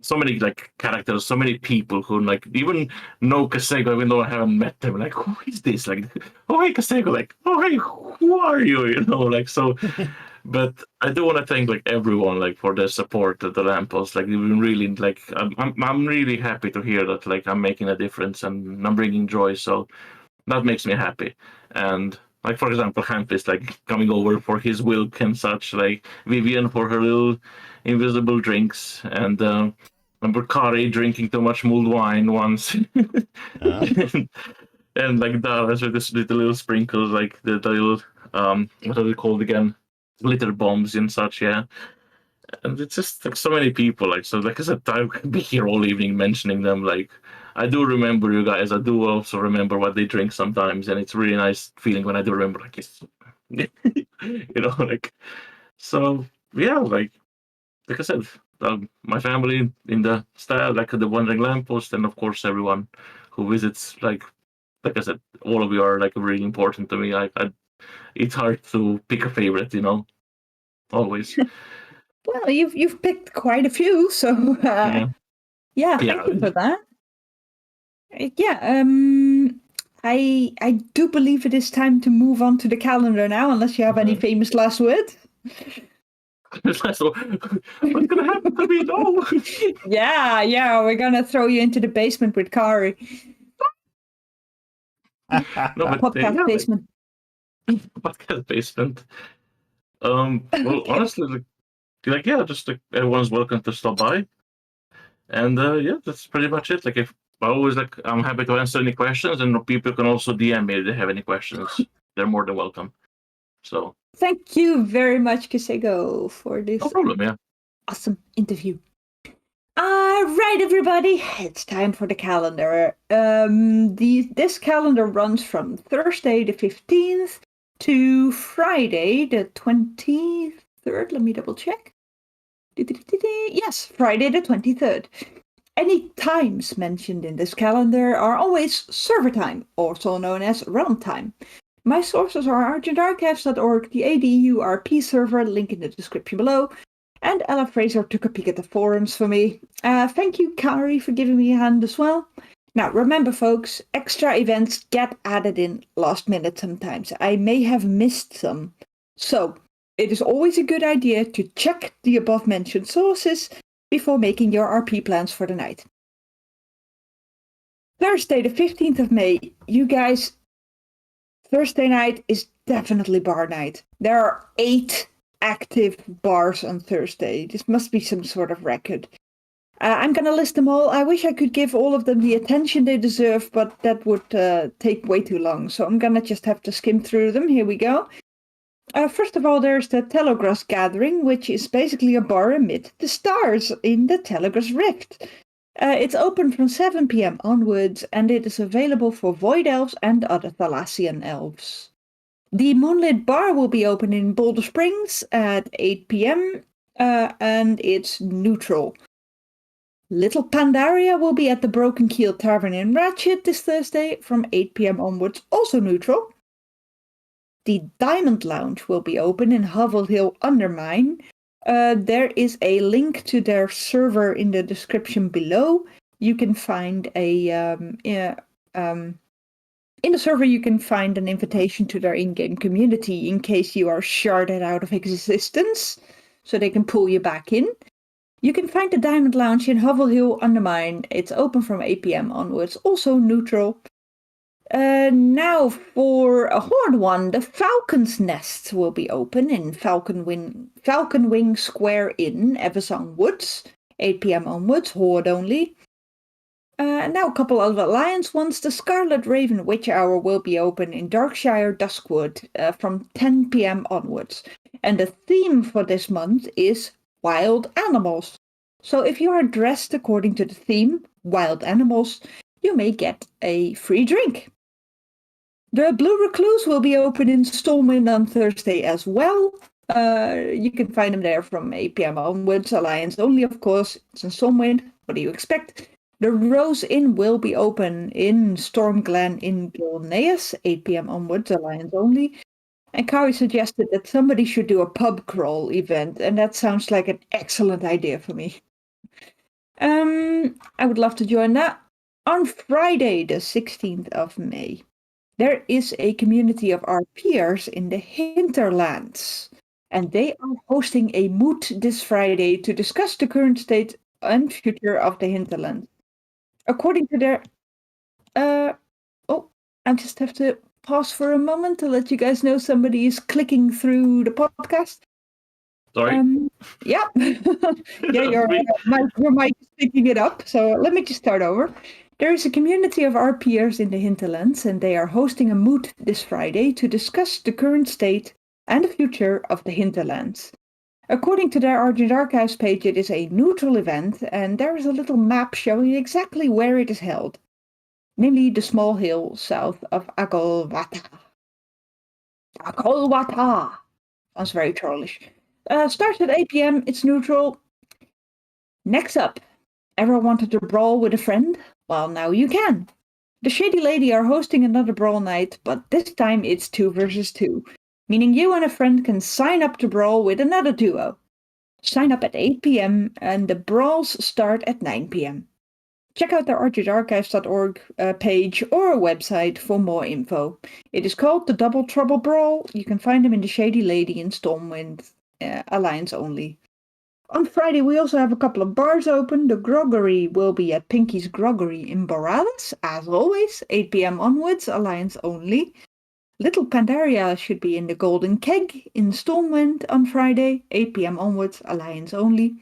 so many like characters, so many people who like even know Kaesego, even though I haven't met them. Like, who is this? Like, oh hey Kaesego, like, oh hey, who are you? You know, like so. But I do want to thank like everyone like for their support at the lamppost. Like, even really like I'm really happy to hear that like I'm making a difference and I'm bringing joy. So that makes me happy. And like for example, Hamp is like coming over for his wilk and such. Like Vivian for her little invisible drinks and. Kari drinking too much mulled wine once, and like Dallas with the little sprinkles, like the little what are they called again? Glitter bombs and such, yeah. And it's just like so many people, like so. Like I said, I could be here all evening mentioning them. Like I do remember you guys. I do also remember what they drink sometimes, and it's really nice feeling when I do remember, like, it's, like, so yeah, like I said, my family in the style, like the Wandering Lamppost, and of course everyone who visits, like I said, all of you are like really important to me. It's hard to pick a favorite, always. Well, you've picked quite a few, so Yeah. Thank you for that. I do believe it is time to move on to the calendar now, unless you have any famous last words. What's gonna happen to me? No. Yeah, we're gonna throw you into the basement with Kari. No, but Podcast basement. Podcast basement. Well, honestly, just like everyone's welcome to stop by, and that's pretty much it. Like, if I always I'm happy to answer any questions, and people can also DM me if they have any questions. They're more than welcome. So thank you very much, Kaesego, for this no problem. Yeah. awesome interview. Right, everybody, it's time for the calendar. This calendar runs from Thursday the 15th to Friday the 23rd. Let me double check. Yes, Friday the 23rd. Any times mentioned in this calendar are always server time, also known as realm time. My sources are argentarchives.org, the ADU RP server, link in the description below, and Ella Fraser took a peek at the forums for me. Thank you, Kari, for giving me a hand as well. Now, remember, folks, extra events get added in last minute sometimes. I may have missed some. So, it is always a good idea to check the above-mentioned sources before making your RP plans for the night. Thursday, the 15th of May, you guys, Thursday night is definitely bar night. There are 8 active bars on Thursday. This must be some sort of record. I'm going to list them all. I wish I could give all of them the attention they deserve, but that would take way too long. So I'm going to just have to skim through them. Here we go. First of all, there's the Telegrass Gathering, which is basically a bar amid the stars in the Telegrass Rift. It's open from 7 p.m. onwards, and it is available for Void Elves and other Thalassian elves. The Moonlit Bar will be open in Boulder Springs at 8 p.m., and it's neutral. Little Pandaria will be at the Broken Keel Tavern in Ratchet this Thursday from 8 p.m. onwards, also neutral. The Diamond Lounge will be open in Hovel Hill Undermine. There is a link to their server in the description below. You can find in the server, you can find an invitation to their in-game community in case you are sharded out of existence, so they can pull you back in. You can find the Diamond Lounge in Hovel Hill Undermine. It's open from 8 p.m. onwards, also neutral. Now for a Horde one, the Falcon's Nest will be open in Falcon Wing Square Inn, Eversong Woods, 8 p.m. onwards, Horde only. Now a couple of Alliance ones. The Scarlet Raven Witch Hour will be open in Darkshire Duskwood from 10 p.m. onwards. And the theme for this month is wild animals. So if you are dressed according to the theme, wild animals, you may get a free drink. The Blue Recluse will be open in Stormwind on Thursday as well. You can find them there from 8 p.m. onwards. Alliance only, of course. It's in Stormwind. What do you expect? The Rose Inn will be open in Stormglen in Gilneas, 8 p.m. onwards, Alliance only. And Kari suggested that somebody should do a pub crawl event, and that sounds like an excellent idea for me. I would love to join that. On Friday, the 16th of May, there is a community of RPers in the Hinterlands, and they are hosting a moot this Friday to discuss the current state and future of the Hinterlands. According to their... I just have to pause for a moment to let you guys know somebody is clicking through the podcast. Sorry. Yeah. Your mic is picking it up. So let me just start over. There is a community of RPers in the Hinterlands, and they are hosting a moot this Friday to discuss the current state and the future of the Hinterlands. According to their Argent Archives page, it is a neutral event, and there is a little map showing exactly where it is held. namely the small hill south of Agolwata. Agolwata! Sounds very trollish. Starts at 8 p.m. It's neutral. Next up, ever wanted to brawl with a friend? Well, now you can. The Shady Lady are hosting another brawl night, but this time it's 2 versus 2, meaning you and a friend can sign up to brawl with another duo. Sign up at 8 p.m. and the brawls start at 9 p.m. Check out the argentarchives.org page or website for more info. It is called the Double Trouble Brawl. You can find them in the Shady Lady and Stormwind Alliance only. On Friday, we also have a couple of bars open. The Groggery will be at Pinky's Groggery in Borealis, as always, 8 p.m. onwards, Alliance only. Little Pandaria should be in the Golden Keg in Stormwind on Friday, 8 p.m. onwards, Alliance only.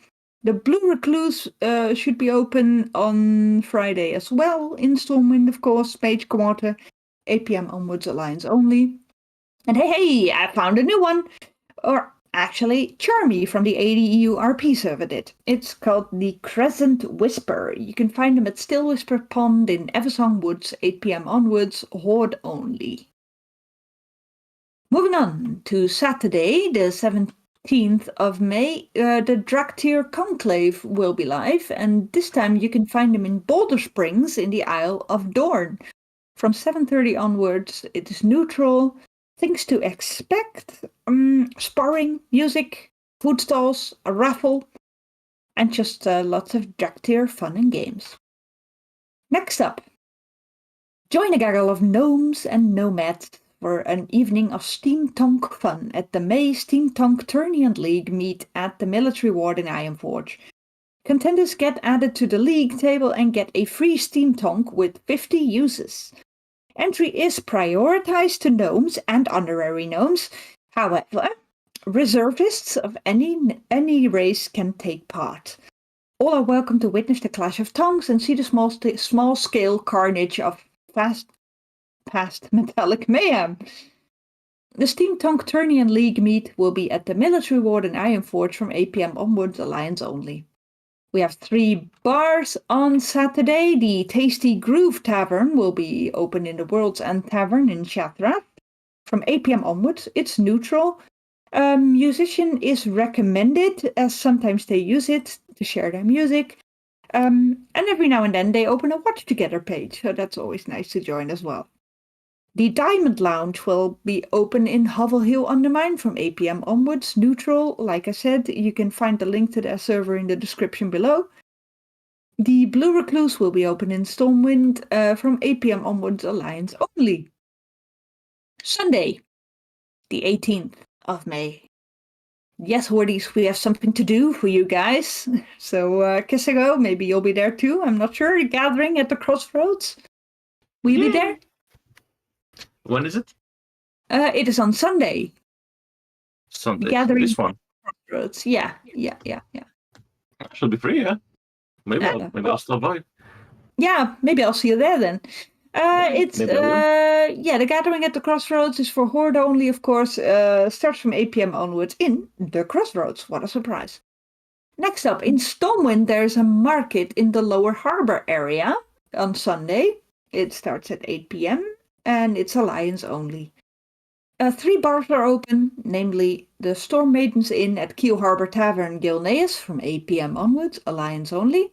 The Blue Recluse should be open on Friday as well in Stormwind, of course, Mage Quarter, 8 p.m. onwards, Alliance only. And hey, I found a new one! Or actually, Charmy from the ADEU RP server did. It's called the Crescent Whisper. You can find them at Still Whisper Pond in Eversong Woods, 8 p.m. onwards, Horde only. Moving on to Saturday, the 17th of May, the Draktyr Conclave will be live, and this time you can find them in Boulder Springs in the Isle of Dorn. From 7:30 onwards, it is neutral. Things to expect, sparring, music, food stalls, a raffle, and just lots of Draktyr fun and games. Next up, join a gaggle of gnomes and nomads for an evening of steampunk fun at the May Steampunk Tournament League meet at the Military Ward in Ironforge. Contenders get added to the league table and get a free steampunk with 50 uses. Entry is prioritized to gnomes and honorary gnomes. However, reservists of any race can take part. All are welcome to witness the clash of tongues and see the small-scale carnage of fast metallic mayhem. The Steampunk Tournament League meet will be at the Military Ward in Ironforge from 8 p.m. onwards, Alliance only. We have 3 bars on Saturday. The Tasty Groove Tavern will be open in the World's End Tavern in Shathra from 8 p.m. onwards. It's neutral. Musician is recommended, as sometimes they use it to share their music. And every now and then they open a Watch Together page, so that's always nice to join as well. The Diamond Lounge will be open in Hovel Hill Undermine from 8 p.m. onwards, neutral. Like I said, you can find the link to their server in the description below. The Blue Recluse will be open in Stormwind from 8 p.m. onwards, Alliance only. Sunday, the 18th of May. Yes, Hordies, we have something to do for you guys. So, Kesego, maybe you'll be there too. I'm not sure. Gathering at the Crossroads. Will you be there? When is it? It is on Sunday. Sunday. Gathering This one. Crossroads. Yeah. I should be free, yeah. Maybe I'll stop by. Yeah, maybe I'll see you there then. It's maybe I the Gathering at the Crossroads is for Horde only, of course. Starts from 8 p.m. onwards in the Crossroads. What a surprise! Next up, in Stormwind, there's a market in the Lower Harbor area on Sunday. It starts at 8 p.m. and it's Alliance only. 3 bars are open, namely the Storm Maidens Inn at Keel Harbor Tavern, Gilneas, from 8 p.m. onwards, Alliance only.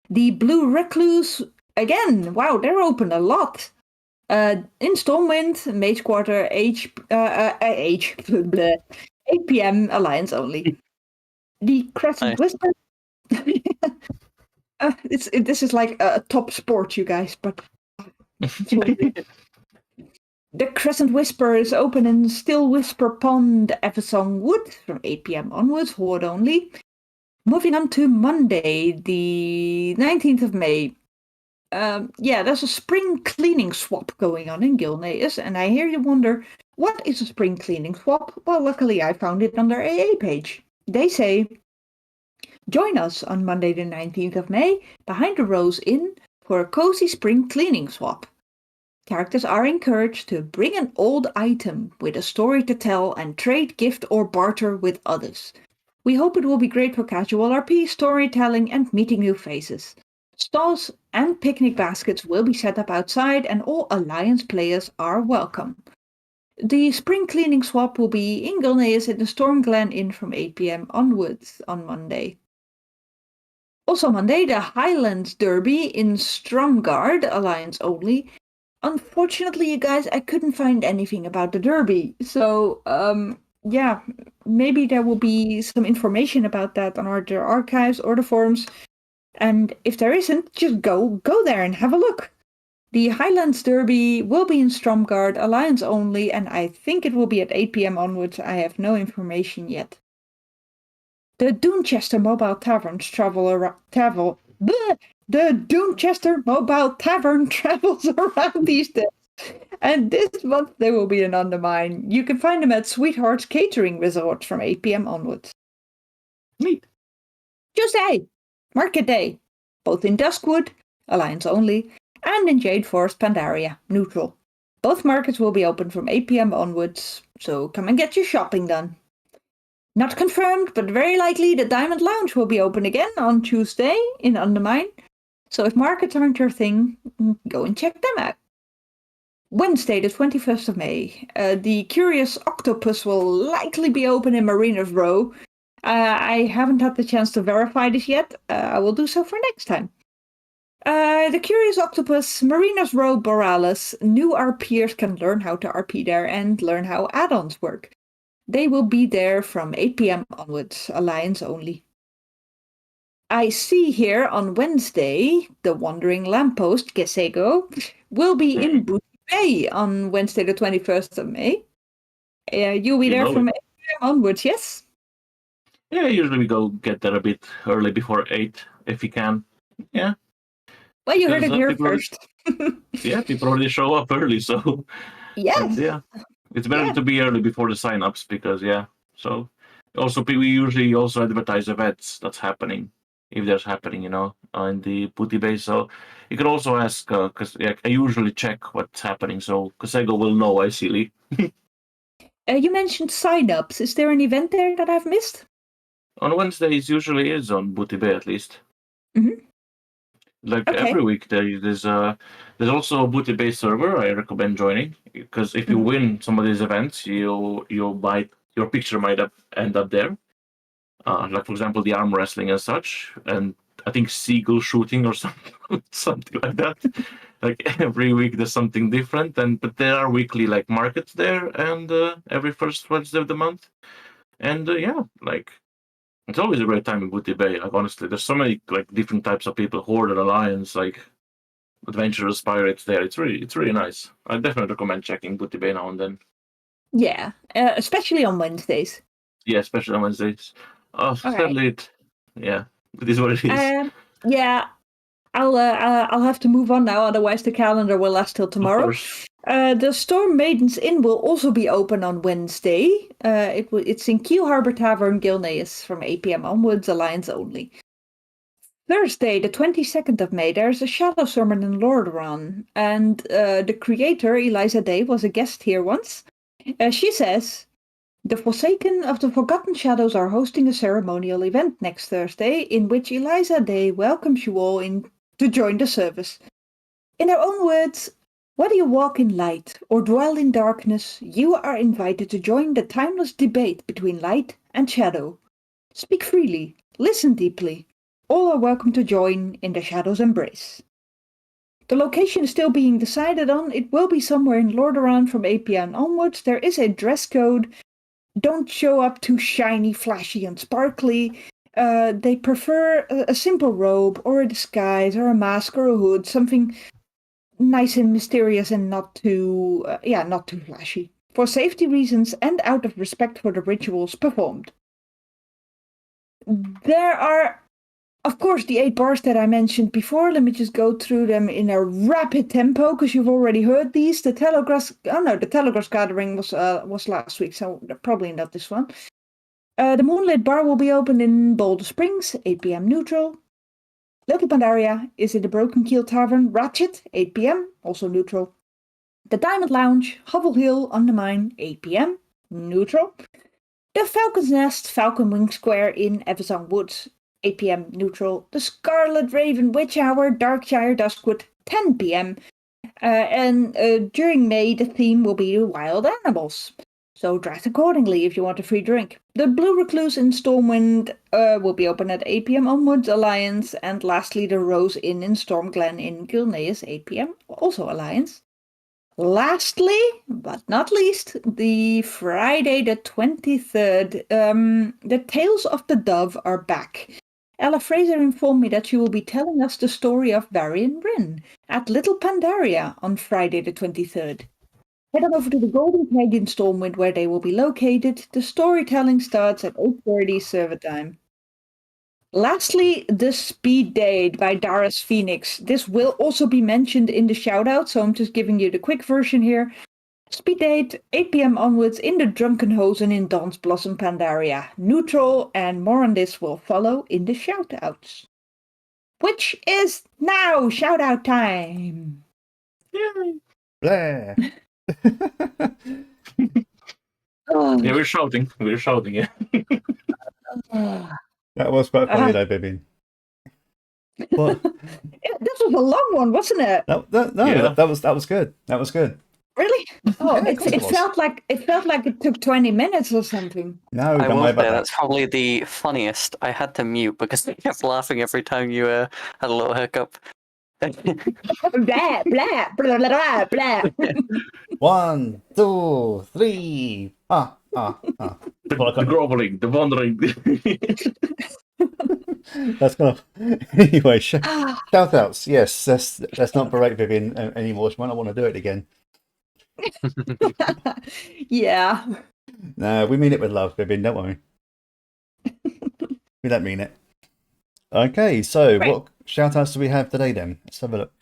The Blue Recluse, again, wow, they're open a lot. In Stormwind, Mage Quarter, 8 p.m. Alliance only. The Crescent Whisper. This is like a top sport, you guys, but. The Crescent Whisper is open in Still Whisper Pond, Eversong Wood, from 8 p.m. onwards, Horde only. Moving on to Monday, the 19th of May. There's a spring cleaning swap going on in Gilneas, and I hear you wonder, what is a spring cleaning swap? Well, luckily I found it on their AA page. They say, join us on Monday the 19th of May, behind the Rose Inn, for a cozy spring cleaning swap. Characters are encouraged to bring an old item with a story to tell and trade, gift, or barter with others. We hope it will be great for casual RP, storytelling, and meeting new faces. Stalls and picnic baskets will be set up outside, and all Alliance players are welcome. The spring cleaning swap will be in Gilneas at the Storm Glen Inn from 8 p.m. onwards on Monday. Also Monday, the Highlands Derby in Stromgard, Alliance only. Unfortunately, you guys, I couldn't find anything about the Derby. So, yeah, maybe there will be some information about that on either archives or the forums. And if there isn't, just go there and have a look. The Highlands Derby will be in Stromgard, Alliance only, and I think it will be at 8 p.m. onwards. I have no information yet. The Doonchester Mobile Taverns The Doonchester Mobile Tavern travels around these days. And this month they will be in Undermine. You can find them at Sweetheart's Catering Resort from 8 p.m. onwards. Neat. Tuesday, Market Day, both in Duskwood, Alliance only, and in Jade Forest Pandaria, neutral. Both markets will be open from 8 p.m. onwards, so come and get your shopping done. Not confirmed, but very likely the Diamond Lounge will be open again on Tuesday in Undermine. So if markets aren't your thing, go and check them out. Wednesday, the 21st of May, the Curious Octopus will likely be open in Marina's Row. I haven't had the chance to verify this yet. I will do so for next time. The Curious Octopus, Marina's Row Borealis, new RPers can learn how to RP there and learn how add-ons work. They will be there from 8 p.m. onwards, Alliance only. I see here on Wednesday, the Wandering Lamppost, Kesego, will be in Booty Bay on Wednesday the 21st of May. You'll be there from 8 p.m. onwards, yes? Yeah, usually we go get there a bit early before 8 if we can. Yeah. Well, you heard it here first. Yeah, people already show up early, so yes. Yeah. It's better to be early before the signups because so also we usually also advertise events that's happening if there's happening, in the Putty Bay. So you can also ask because I usually check what's happening, so Kaesego will know ideally. You mentioned signups. Is there an event there that I've missed? On Wednesdays usually is on Putty Bay at least. Mm-hmm. Like every week there's also a Booty Bay server I recommend joining because if you win some of these events, your picture might end up there. Like for example the arm wrestling and such, and I think seagull shooting or something like that. Like every week there's something different, but there are weekly like markets there, and every first Wednesday of the month, and it's always a great time in Booty Bay. Like honestly, there's so many like different types of people, Horde and Alliance, like adventurers, pirates. There, it's really nice. I definitely recommend checking Booty Bay now and then. Yeah, especially on Wednesdays. Yeah, especially on Wednesdays. Sadly, it is what it is. Yeah, I'll have to move on now. Otherwise, the calendar will last till tomorrow. The Storm Maidens Inn will also be open on Wednesday. It's in Kiel Harbor Tavern, Gilneas, from 8 p.m. onwards, Alliance only. Thursday, the 22nd of May, there's a Shadow Sermon in Lordaeron, and the creator, Eliza Day, was a guest here once. She says, the Forsaken of the Forgotten Shadows are hosting a ceremonial event next Thursday, in which Eliza Day welcomes you all in to join the service. In her own words, whether you walk in light or dwell in darkness, you are invited to join the timeless debate between light and shadow. Speak freely, listen deeply. All are welcome to join in the shadow's embrace. The location is still being decided on. It will be somewhere in Lordaeron from 8 p.m. onwards. There is a dress code. Don't show up too shiny, flashy, and sparkly. They prefer a simple robe or a disguise or a mask or a hood, something nice and mysterious and not too flashy, for safety reasons and out of respect for the rituals performed. There are, of course, the 8 bars that I mentioned before. Let me just go through them in a rapid tempo, because you've already heard these. The Telegrass Gathering was last week, so probably not this one. The Moonlit Bar will be open in Boulder Springs, 8 p.m. neutral. Little Pandaria is in the Broken Keel Tavern, Ratchet, 8 p.m., also neutral. The Diamond Lounge, Hovel Hill, Undermine, 8 p.m., neutral. The Falcon's Nest, Falcon Wing Square in Eversong Woods, 8 p.m. Neutral. The Scarlet Raven Witch Hour, Darkshire Duskwood, 10 p.m. And during May, the theme will be wild animals. So dress accordingly if you want a free drink. The Blue Recluse in Stormwind will be open at 8 p.m. onwards, Alliance. And lastly, the Rose Inn in Stormglen in Gilneas, 8 p.m. also Alliance. Lastly, but not least, the Friday the 23rd, the Tales of the Dove are back. Ella Fraser informed me that she will be telling us the story of Barry and Bryn at Little Pandaria on Friday the 23rd. Head on over to the Golden Crag in Stormwind where they will be located. The storytelling starts at 8:30 server time. Lastly, the Speed Date by Darius Phoenix. This will also be mentioned in the shoutout, so I'm just giving you the quick version here. Speed Date, 8 p.m. onwards in the Drunkenhosen in Dawn's Blossom Pandaria. Neutral, and more on this will follow in the shoutouts. Which is now shoutout time. Yay. Blair. Yeah, we're shouting. We're shouting, yeah. That was quite funny though, Vivian. What? Yeah, this was a long one, wasn't it? No, Yeah. that was good. That was good. Really? Oh, Yeah, of course it it was. felt like it took 20 minutes or something. No, I don't will worry say about that. that's probably the funniest. I had to mute because I kept laughing every time you had a little hiccup. Blah, blah, blah, blah, blah. 1, 2, 3. Ah. The groveling, the wandering. That's gonna. Anyway, shout outs. Yes, that's not berate Vivian anymore. She might not want to do it again. Yeah. No, we mean it with love, Vivian. Don't worry. We don't mean it. Okay, so Right. what shout outs do we have today then? Let's have a look.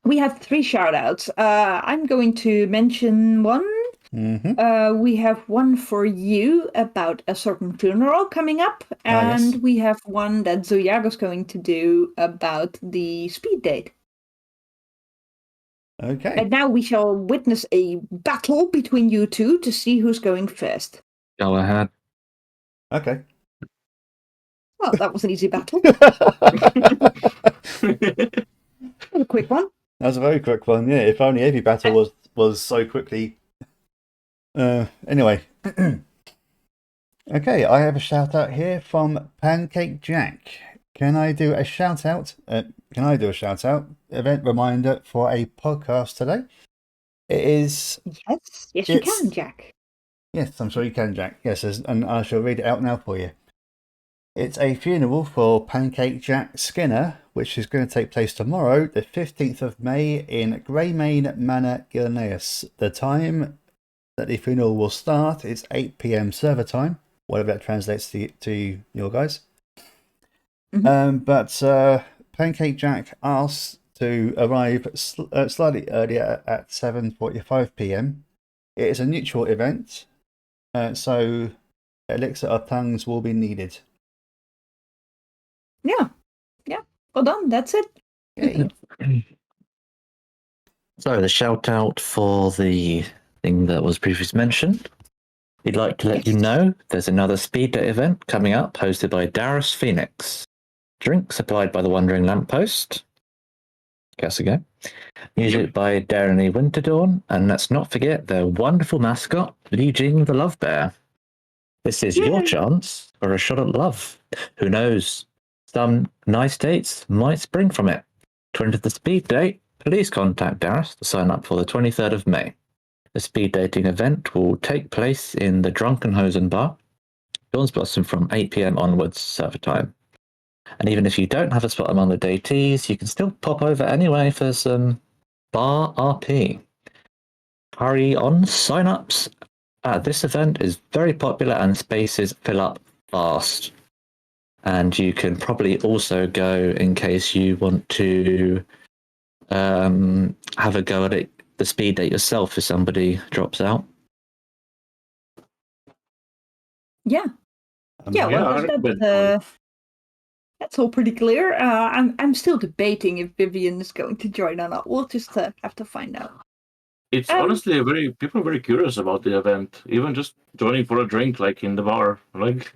We have 3 shoutouts. I'm going to mention one. Mm-hmm. We have one for you about a certain funeral coming up, and yes. we have one that Xuyagu's going to do about the Speed Date. Okay. And now we shall witness a battle between you two to see who's going first. Go ahead. Okay. Well, that was an easy battle. A quick one. That was a very quick one. Yeah, if only every battle was so quickly. Anyway. Okay, I have a shout out here from Pancake Jack. Can I do a shout out? Event reminder for a podcast today. It is. Yes, you can, Jack. Yes, I'm sure you can, Jack. Yes, and I shall read it out now for you. It's a funeral for Pancake Jack Skinner, which is going to take place tomorrow, the 15th of May, in Greymane Manor, Gilneas. The time that the funeral will start is 8 p.m. server time, whatever that translates to your guys. Mm-hmm. But Pancake Jack asks to arrive slightly earlier at 7:45 p.m. It is a neutral event, so Elixir of Tongues will be needed. Yeah. Well done. That's it. Yay. So the shout out for the thing that was previously mentioned. We'd like to let you know there's another speed date event coming up hosted by Darius Phoenix. Drink supplied by the Wandering Lamppost. Kesego. Music by Darren Winterdawn. And let's not forget their wonderful mascot, Li Jing the Love Bear. This is your chance for a shot at love. Who knows? Some nice dates might spring from it. To enter the speed date, please contact Darius to sign up for the 23rd of May. The speed dating event will take place in the Drunkenhosen Bar, Dawn's Blossom, from 8 p.m. onwards server time. And even if you don't have a spot among the datees, you can still pop over anyway for some bar RP. Hurry on sign-ups. This event is very popular and spaces fill up fast. And you can probably also go in case you want to have a go at it, the speed date yourself if somebody drops out. Yeah. Well, that's all pretty clear. I'm still debating if Vivian is going to join or not. We'll just have to find out. It's honestly people are very curious about the event. Even just joining for a drink, like in the bar, like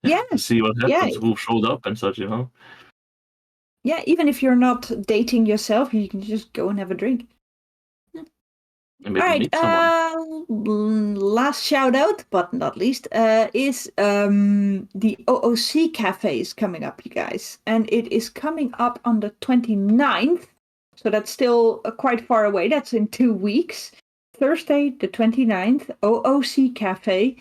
Yeah. to see what happens, who showed up and such, Yeah, even if you're not dating yourself, you can just go and have a drink. And maybe All right, meet someone. last shout out, but not least, is the OOC Cafe is coming up, you guys. And it is coming up on the 29th. So that's still quite far away. That's in 2 weeks. Thursday, the 29th, OOC Cafe.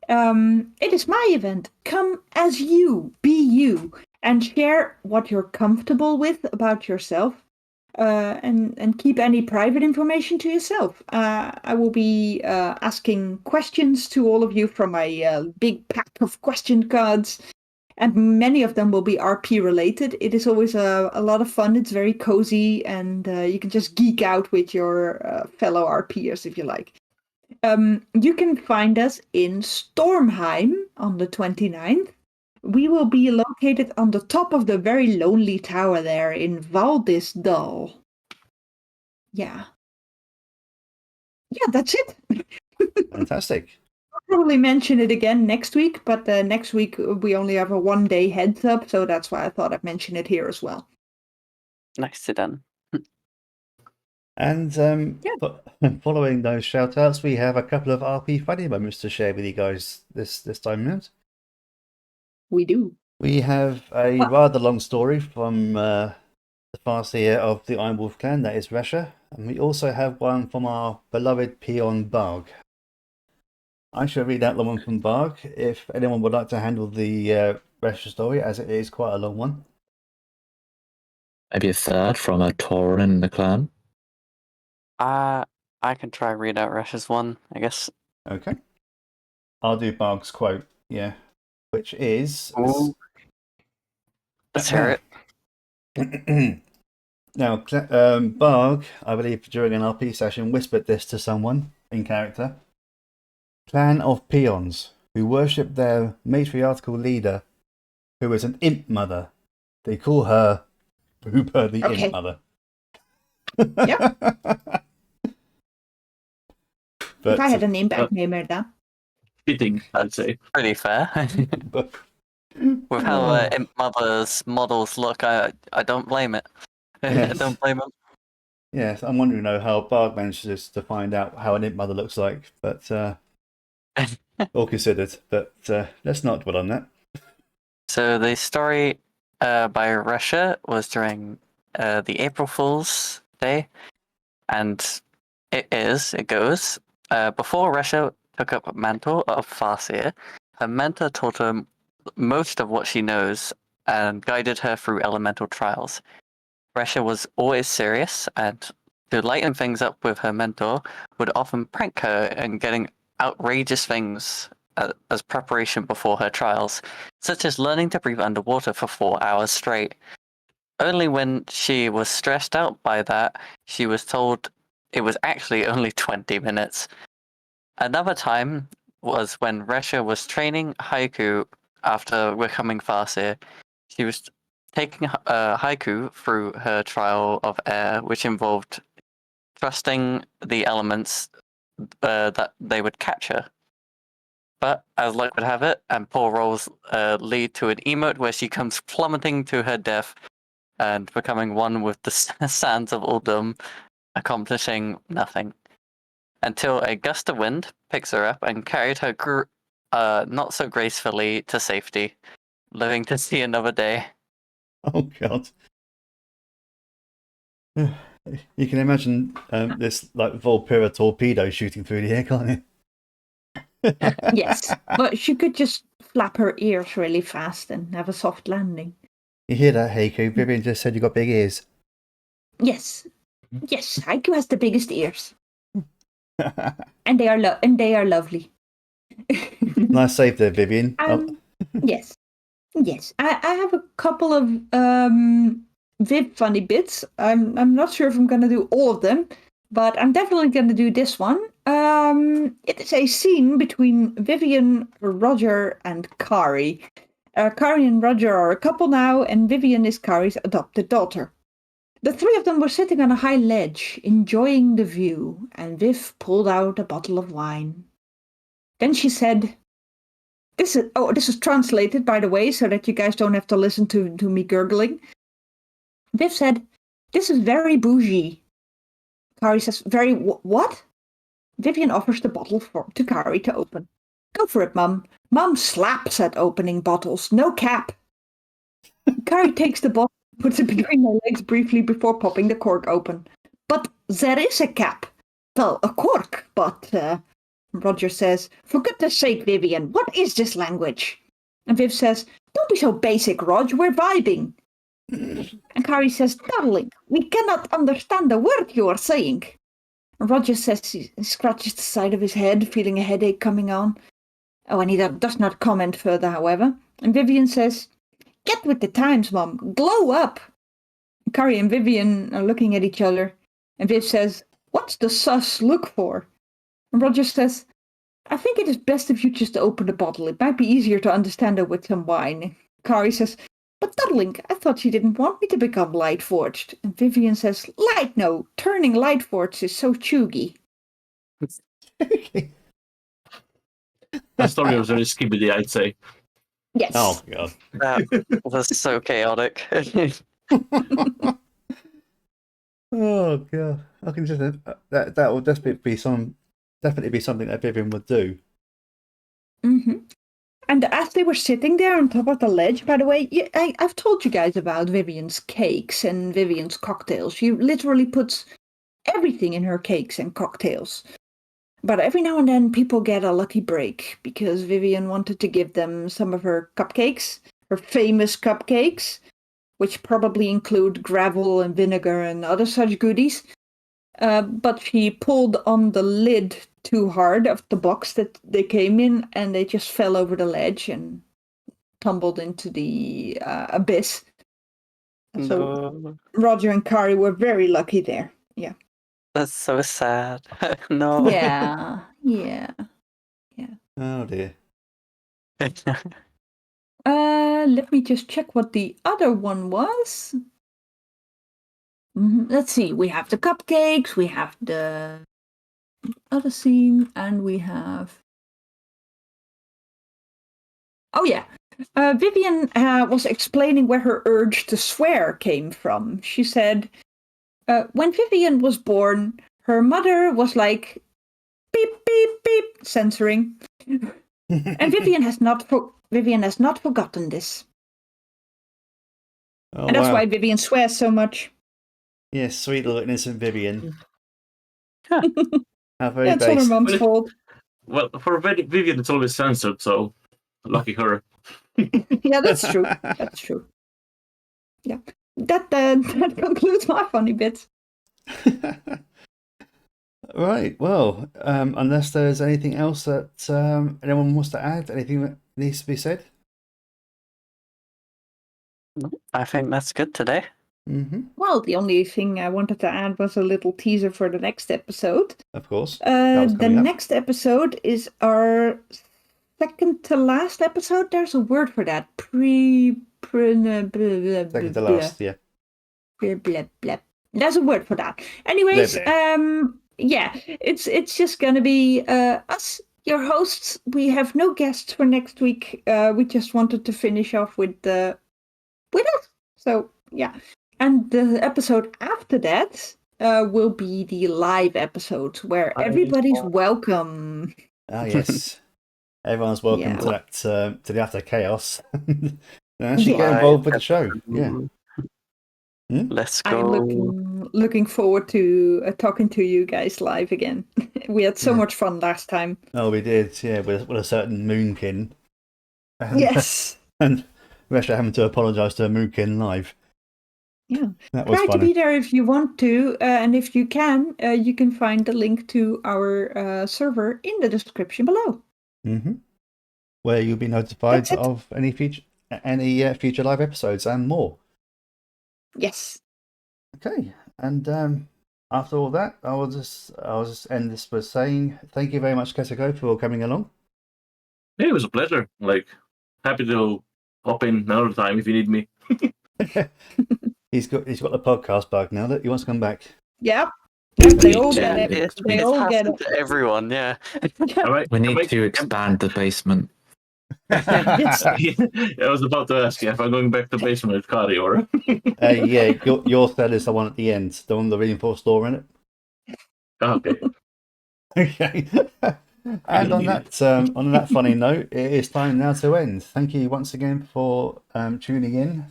It is my event. Come as you, be you, and share what you're comfortable with about yourself. And keep any private information to yourself. I will be asking questions to all of you from my big pack of question cards, and many of them will be RP related. It is always a lot of fun. It's very cozy, and you can just geek out with your fellow RPers if you like. You can find us in Stormheim on the 29th. We will be located on the top of the very lonely tower there in Valdisdal. Yeah. Yeah, that's it. Fantastic. I'll probably mention it again next week, but next week we only have a 1 day heads up, so that's why I thought I'd mention it here as well. Nicely done. And following those shout outs, we have a couple of RP funny moments to share with you guys this time out. We do. We have a rather long story from the Farseer of the Iron Wolf clan, that is Resha, and we also have one from our beloved peon Barg. I shall read out the one from Barg if anyone would like to handle the Resha story, as it is quite a long one. Maybe a third from a Tauren in the clan. I can try read out Rash's one, I guess. Okay. I'll do Barg's quote, which is... Ooh. Let's hear it. Now, Barg, I believe during an RP session, whispered this to someone in character. Clan of peons who worship their matriarchal leader, who is an imp mother. They call her Booper the Imp Mother. Yep. But, if I had an imp, I'd name her that. Fitting, I'd say. Pretty fair. With how Imp Mother's models look, I don't blame it. Yes. I don't blame him. Yes, I'm wondering how Barg manages to find out how an imp mother looks like, but all considered. But let's not dwell on that. So the story by Resha was during the April Fool's Day, and it goes, before Resha took up mantle of Farseer, her mentor taught her most of what she knows and guided her through elemental trials. Resha was always serious, and to lighten things up with her mentor, would often prank her and getting outrageous things as preparation before her trials, such as learning to breathe underwater for 4 hours straight. Only when she was stressed out by that, she was told it was actually only 20 minutes. Another time was when Resha was training Haiku after becoming Farseer. She was taking Haiku through her trial of air, which involved trusting the elements that they would catch her. But as luck would have it, and poor rolls lead to an emote where she comes plummeting to her death and becoming one with the sands of Uldum, accomplishing nothing. Until a gust of wind picks her up and carried her not so gracefully to safety, living to see another day. Oh, God. You can imagine this like Volpira torpedo shooting through the air, can't you? Yes, but she could just flap her ears really fast and have a soft landing. You hear that, Heiku? Vivian just said you got big ears. Yes, Haiku has the biggest ears, and they are lovely. Nice save there, Vivian. Yes. I have a couple of Viv funny bits. I'm not sure if I'm gonna do all of them, but I'm definitely gonna do this one. It is a scene between Vivian, Roger, and Kari. Kari and Roger are a couple now, and Vivian is Kari's adopted daughter. The three of them were sitting on a high ledge, enjoying the view, and Viv pulled out a bottle of wine. Then she said, this is translated, by the way, so that you guys don't have to listen to me gurgling. Viv said, "This is very bougie." Kari says, "Very what?" Vivian offers the bottle to Kari to open. "Go for it, Mum. Mum slaps at opening bottles. No cap." Kari takes the bottle and puts it between her legs briefly before popping the cork open. "But there is a cap. Well, a cork, but..." Roger says, "For goodness sake, Vivian, what is this language?" And Viv says, "Don't be so basic, Rog. We're vibing." And Kari says, "Darling, we cannot understand the word you are saying." And Roger says he scratches the side of his head, feeling a headache coming on. Oh, and he does not comment further, however. And Vivian says, "Get with the times, Mum. Glow up." Kari and Vivian are looking at each other. And Viv says, "What's the sus look for?" And Roger says, "I think it is best if you just open the bottle. It might be easier to understand it with some wine." Kari says, "But darling, I thought you didn't want me to become Lightforged." And Vivian says, "Light no, turning Lightforged is so chuggy." That story was very skibbity, I'd say. Yes. Oh god. That was so chaotic. Oh god. I can just that will definitely be something that Vivian would do. Mm-hmm. And as they were sitting there on top of the ledge, by the way, I've told you guys about Vivian's cakes and Vivian's cocktails. She literally puts everything in her cakes and cocktails. But every now and then people get a lucky break because Vivian wanted to give them some of her cupcakes, her famous cupcakes, which probably include gravel and vinegar and other such goodies. But she pulled on the lid too hard of the box that they came in, and they just fell over the ledge and tumbled into the abyss. So No, Roger and Kari were very lucky there. Yeah. that's so sad. No. Yeah. Oh dear. Let me just check what the other one was. Let's see. We have the cupcakes, we have the other scene, and we have... Oh yeah. Vivian was explaining where her urge to swear came from. She said, when Vivian was born, her mother was like, beep, beep, beep, censoring. And Vivian has not forgotten this. Oh, And that's wow. why Vivian swears so much. Yes, sweet little innocent Vivian. Huh. How very Yeah, it's all her base. mom's fault. Well, for Vivian, it's always censored, so lucky her. Yeah, that's true. That's true. Yeah. That concludes my funny bits. Right, well, unless there's anything else that anyone wants to add, anything that needs to be said? I think that's good today. Mm-hmm. Well, the only thing I wanted to add was a little teaser for the next episode. Of course. That was The coming up. next episode is our second to last episode. There's a word for that. Second to last, yeah. Blah, blah, blah. There's a word for that. Anyways, Blah, yeah, it's just gonna be us, your hosts. We have no guests for next week. We just wanted to finish off with us. So yeah, and the episode after that will be the live episode where everybody's welcome. Ah, yes. Everyone's welcome to that to the After Chaos. And actually get involved with the show. Yeah. Let's go. I'm looking forward to talking to you guys live again. We had so much fun last time. Oh, we did, yeah, with a certain Moonkin. Yes. And we're actually having to apologise to a Moonkin live. Yeah. That was Try funny. to be there if you want to, and if you can find the link to our server in the description below. Mm-hmm. Where you'll be notified of any future live episodes and more. Yes. Okay, and after all that, I'll just end this by saying thank you very much, Kesego, for coming along. Yeah, it was a pleasure. Like, happy to hop in another time if you need me. He's got the podcast bug now that he wants to come back. Yep. They all Yeah, get it. it's They all get happened it. to everyone, yeah. All right, We need to expand the basement. I was about to ask you if I'm going back to basement with Kari or. Yeah, your cell is the one at the end, the one with the reinforced door in it. Okay. Okay. And on that funny note, it is time now to end. Thank you once again for tuning in.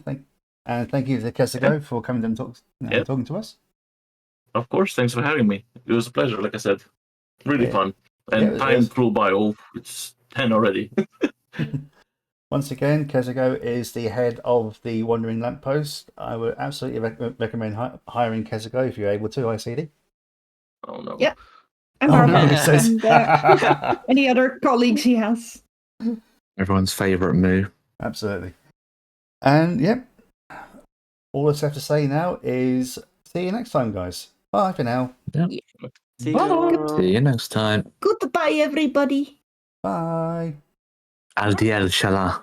Thank you to Kesego for coming and talking to us. Of course, thanks for having me. It was a pleasure, like I said. Really fun. And time flew by. Oh, it's 10 already. Once again, Kesego is the head of the Wandering Lamppost. I would absolutely recommend hiring Kesego if you're able to, ICD. Oh, no. Yeah. And Oh, no, Marvel he says. and any other colleagues he has. Everyone's favourite moo. Absolutely. And yep, all that's left to say now is see you next time, guys. Bye for now. Yeah. See Bye. you. See you next time. Goodbye, everybody. Bye. Al Diel Shala.